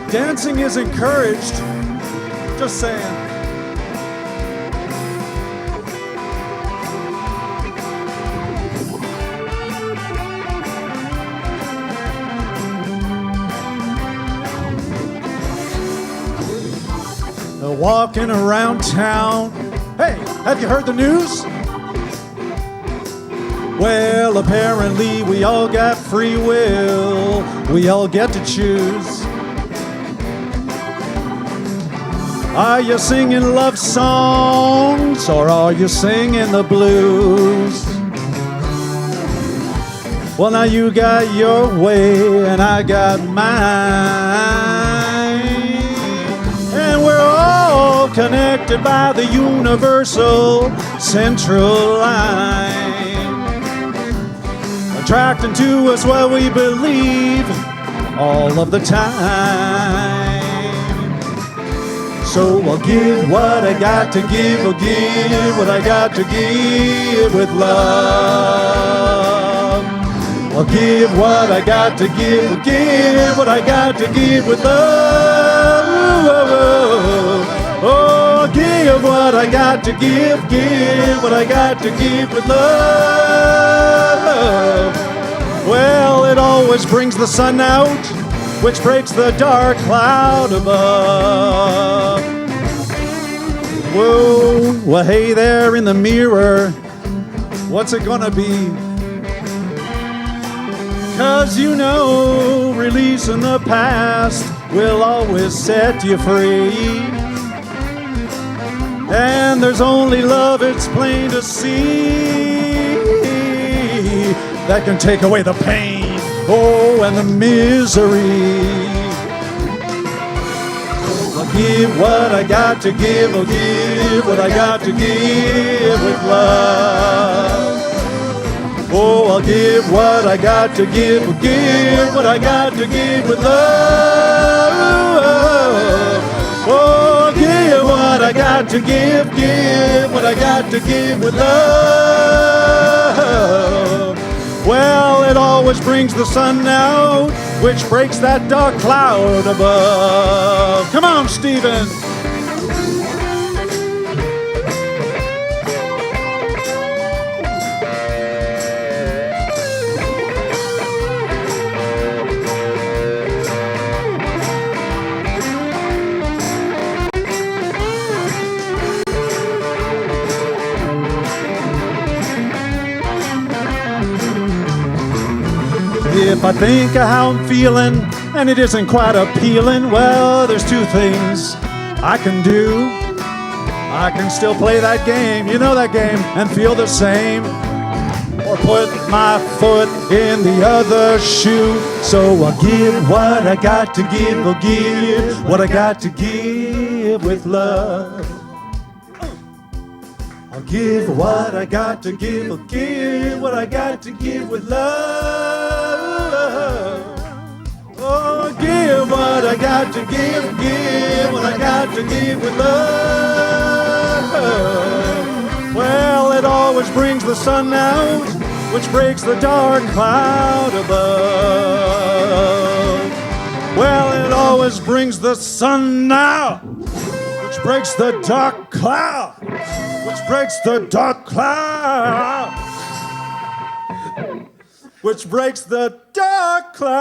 Dancing is encouraged. Just saying. Walking around town. Hey, have you heard the news? Well, apparently we all got free will. We all get to choose. Are you singing love songs or are you singing the blues? Well, now you got your way and I got mine. And we're all connected by the universal central line. Attracting to us what we believe all of the time. So I'll give what I got to give, I'll give what I got to give with love. I'll give what I got to give, I'll give what I got to give with love. Oh, I'll give what I got to give what I got to give with love. Well, it always brings the sun out, which breaks the dark cloud above. Whoa, well, hey there in the mirror, what's it gonna be? 'Cause you know, releasing the past will always set you free. And there's only love, it's plain to see, that can take away the pain, oh, and the misery. I'll give what I got to give, I'll give what I got to give with love. Oh, I'll give what I got to give, I'll give what I got to give with love. Oh, give what I got to give what I got to give with love. Well, it always brings the sun out, which breaks that dark cloud above. Come on, Stephen. If I think of how I'm feeling and it isn't quite appealing, well, there's two things I can do. I can still play that game, you know that game, and feel the same, or put my foot in the other shoe. So I'll give what I got to give, I'll give what I got to give with love. I'll give what I got to give, I'll give what I got to give with love. Oh, give what I got to give what I got to give with love. Well, it always brings the sun out, which breaks the dark cloud above. Well, it always brings the sun out, which breaks the dark cloud, which breaks the dark cloud, which breaks the dark cloud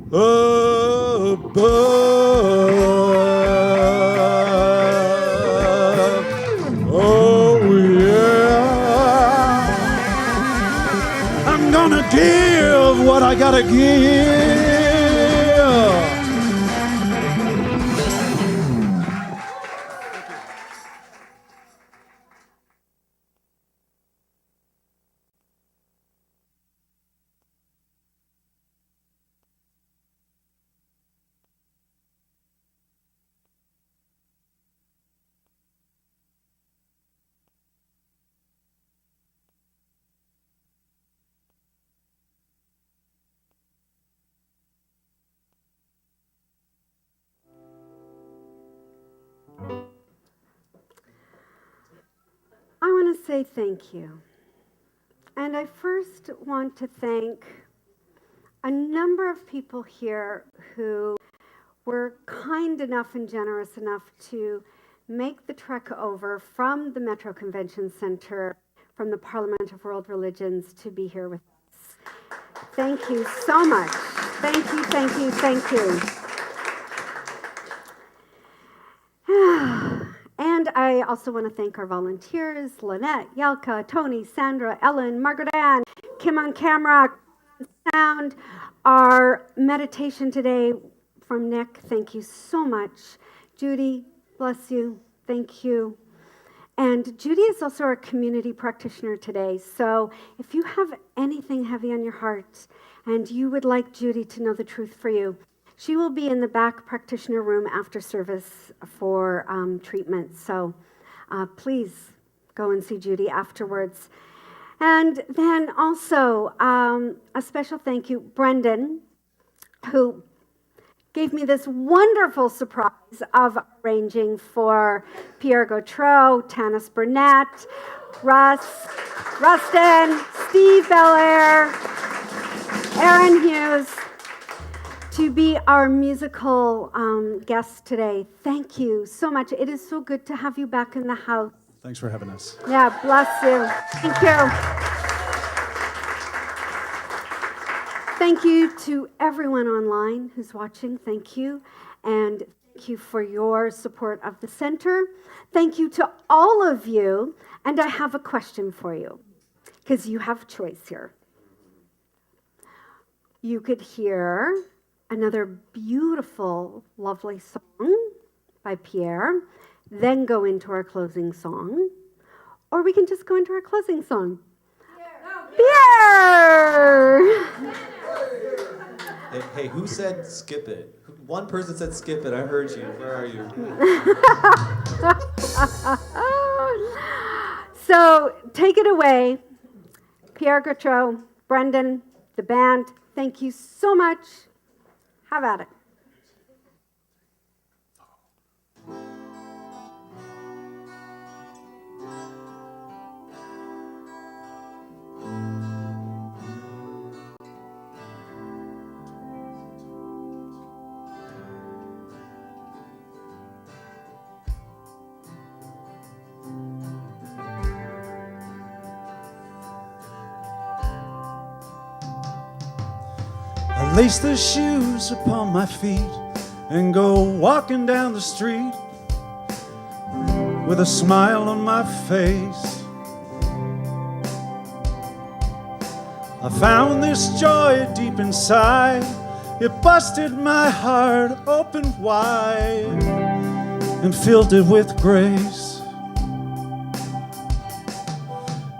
above. Oh yeah, I'm gonna give what I gotta give. I want to say thank you. And I first want to thank a number of people here who were kind enough and generous enough to make the trek over from the Metro Convention Center, from the Parliament of World Religions, to be here with us. Thank you so much. Thank you, thank you, thank you. And I also want to thank our volunteers, Lynette, Yelka, Tony, Sandra, Ellen, Margaret Ann, Kim on camera, sound, our meditation today from Nick. Thank you so much. Judy, bless you. Thank you. And Judy is also our community practitioner today. So if you have anything heavy on your heart and you would like Judy to know the truth for you, she will be in the back practitioner room after service for treatment. So please go and see Judy afterwards. And then also a special thank you, Brendan, who gave me this wonderful surprise of arranging for Pierre Gautreau, Tanis Burnett, Rustin, Steve Belair, Aaron Hughes, to be our musical guests today. Thank you so much. It is so good to have you back in the house. Thanks for having us. Yeah, bless you. Thank you. Thank you to everyone online who's watching. Thank you. And thank you for your support of the center. Thank you to all of you. And I have a question for you, because you have choice here. You could hear another beautiful, lovely song by Pierre, then go into our closing song, or we can just go into our closing song. Pierre! Hey, who said skip it? One person said skip it. I heard you. Where are you? So take it away, Pierre Gautreau, Brendan, the band. Thank you so much. Have at it. I lace the shoes upon my feet and go walking down the street with a smile on my face. I found this joy deep inside. It busted my heart open wide and filled it with grace.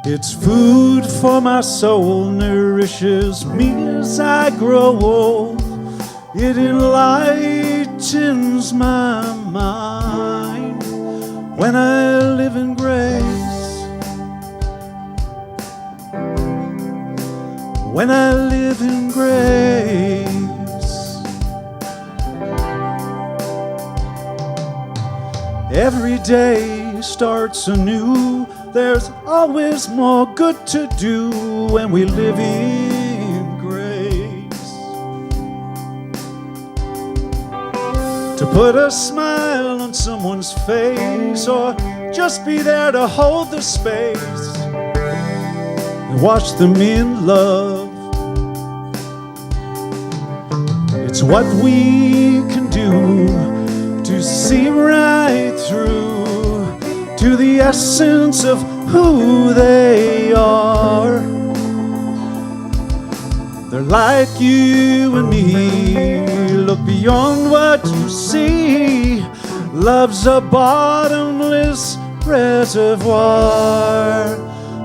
It's food for my soul, nourishes me as I grow old. It enlightens my mind when I live in grace. When I live in grace. Every day starts anew. There's always more good to do when we live in grace. To put a smile on someone's face, or just be there to hold the space and watch them in love. It's what we can do to see right through to the essence of who they are. They're like you and me. Look beyond what you see. Love's a bottomless reservoir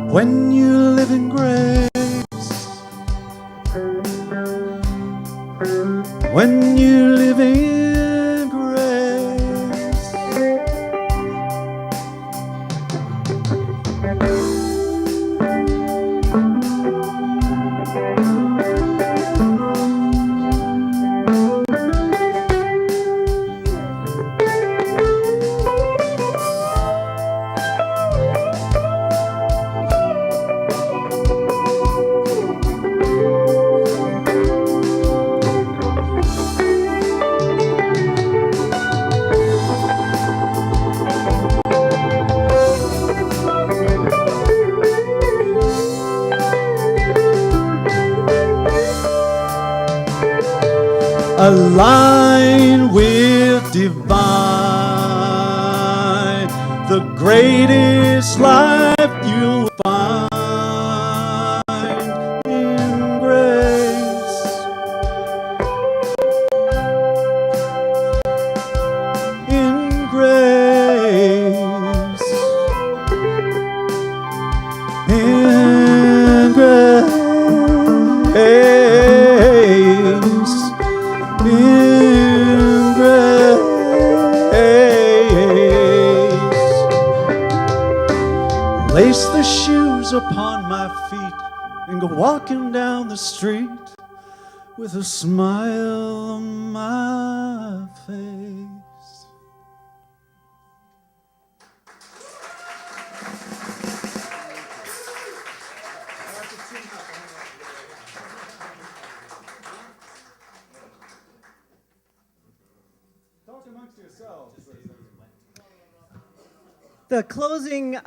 when you live in grace. When you live in grace. Align with divine, the greatest life you'll find in grace. In grace. In grace. In grace. Lace the shoes upon my feet and go walking down the street with a smile on my face. Talk amongst yourselves. The closing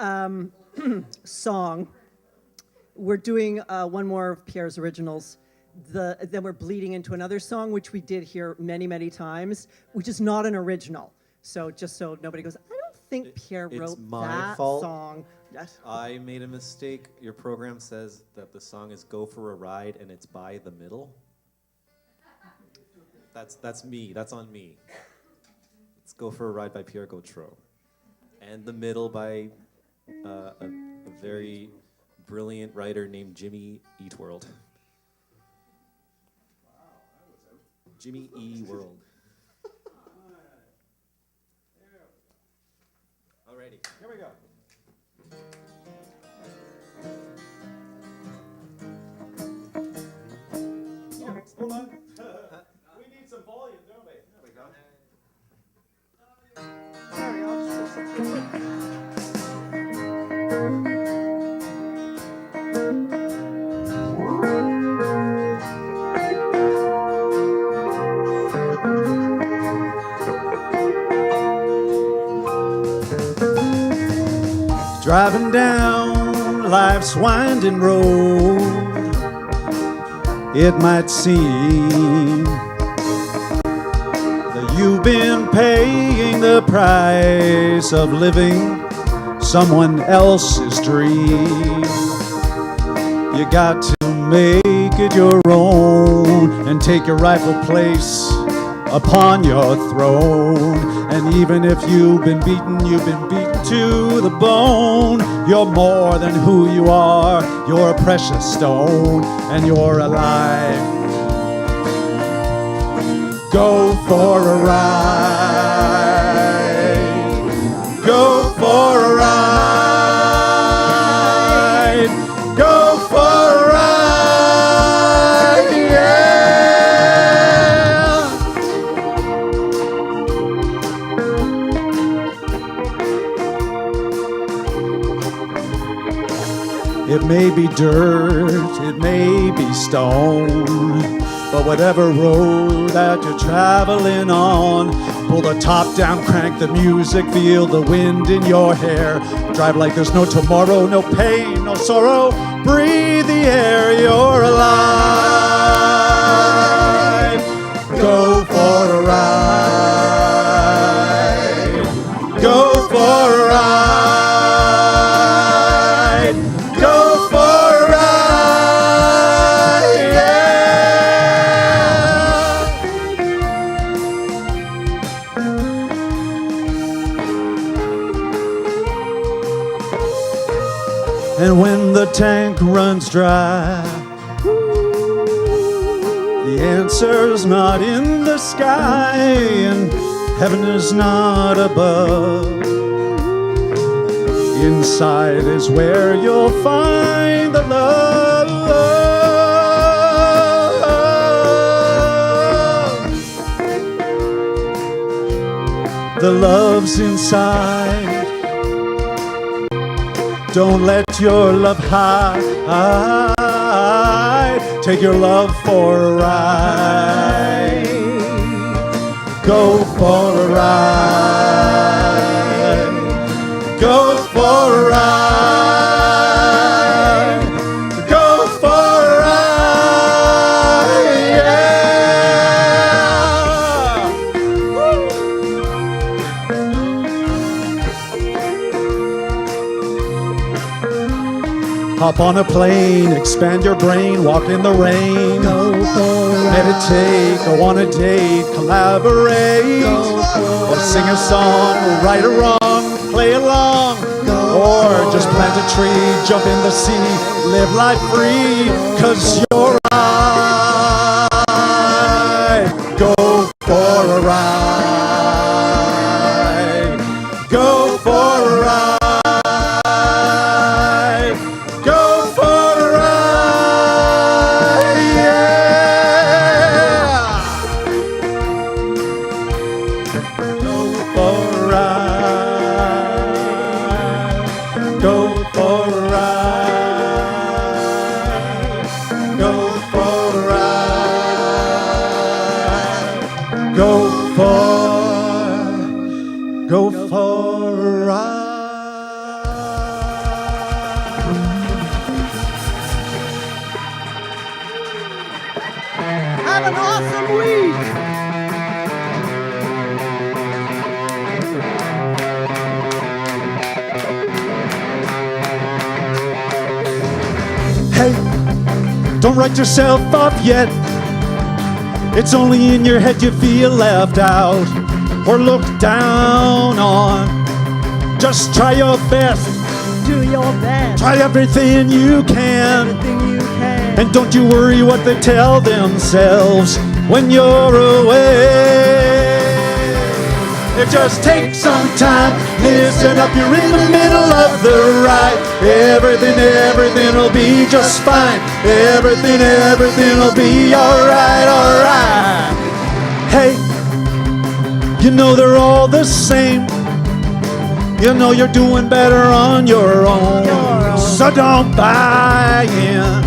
song, we're doing one more of Pierre's originals. Then we're bleeding into another song, which we did here many, many times, which is not an original. So just so nobody goes, I don't think Pierre It's wrote my that fault. song. Yes. I made a mistake. Your program says that the song is "Go for a Ride" and it's by The Middle. That's me. That's on me. It's "Go for a Ride" by Pierre Gautreau, and "The Middle" by a very brilliant writer named Jimmy Eatworld. Jimmy E. World. Alrighty. Here we go. Hold on. We need some volume, don't we? There we go. Sorry, I'll just... Driving down life's winding road, it might seem that you've been paying the price of living someone else's dream. You got to make it your own and take your rightful place upon your throne. And even if you've been beaten to the bone. You're more than who you are. You're a precious stone, and you're alive. Go for a ride. Go for a ride. Go for a ride. Yeah. It may be dirt, it may be stone, but whatever road that you're traveling on, pull the top down, crank the music, feel the wind in your hair. Drive like there's no tomorrow, no pain, no sorrow. Breathe the air, you're alive. Go for a ride. Go for a ride. Go for a ride. Yeah. And when the tank runs dry, the answer's not in the sky, and heaven is not above. Inside is where you'll find the love. The love's inside. Don't let your love hide. Take your love for a ride. Go for a ride. Go for a ride. Go for a ride. Yeah. Hop on a plane, expand your brain, walk in the rain. Meditate, go on a date, collaborate. Or sing a song, right or wrong, play along. Or just plant a tree, jump in the sea, live life free. 'Cause you're right. Go for a ride. Go for a ride. Go Have an awesome week. Hey, don't write yourself off yet. It's only in your head you feel left out or looked down on. Just try your best. Do your best. Try everything you can. Everything you can. And don't you worry what they tell themselves when you're away. It just takes some time. Listen up, you're in the middle of the ride. Everything will be just fine. Everything will be alright. Hey, you know they're all the same. You know you're doing better on your own. So don't buy in.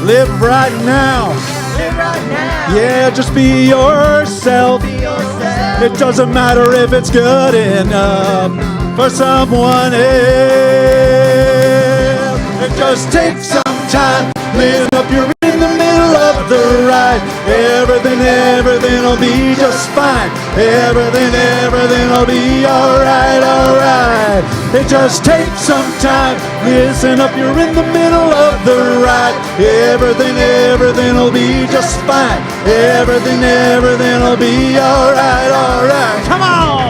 Live right now. Live right now. Yeah, just be yourself. Be yourself. It doesn't matter if it's good enough for someone else. It just takes some time. Listen up, you're in the middle of the ride. Everything will be just fine. Everything will be alright. It just takes some time. Listen up, you're in the middle of the ride. Everything will be just fine. Everything will be alright. Come on!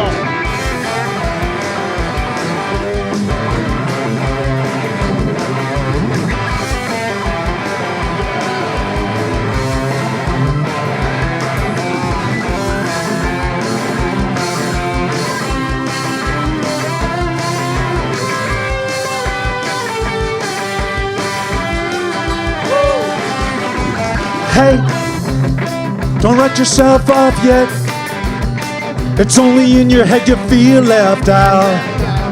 Hey, don't write yourself off yet. It's only in your head you feel left out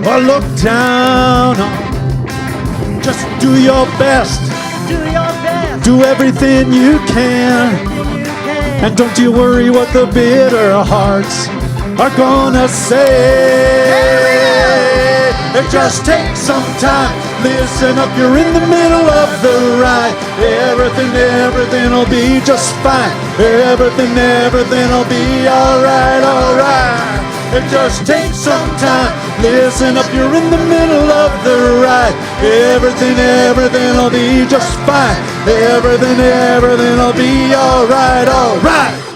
or looked down on. Just do your best. Do your best. Do everything you can. Everything you can. And don't you worry what the bitter hearts are gonna say. It just takes some time. Listen up, you're in the middle of the ride. Everything will be just fine. Everything will be alright. It just takes some time. Listen up, you're in the middle of the ride. Everything will be just fine. Everything will be alright.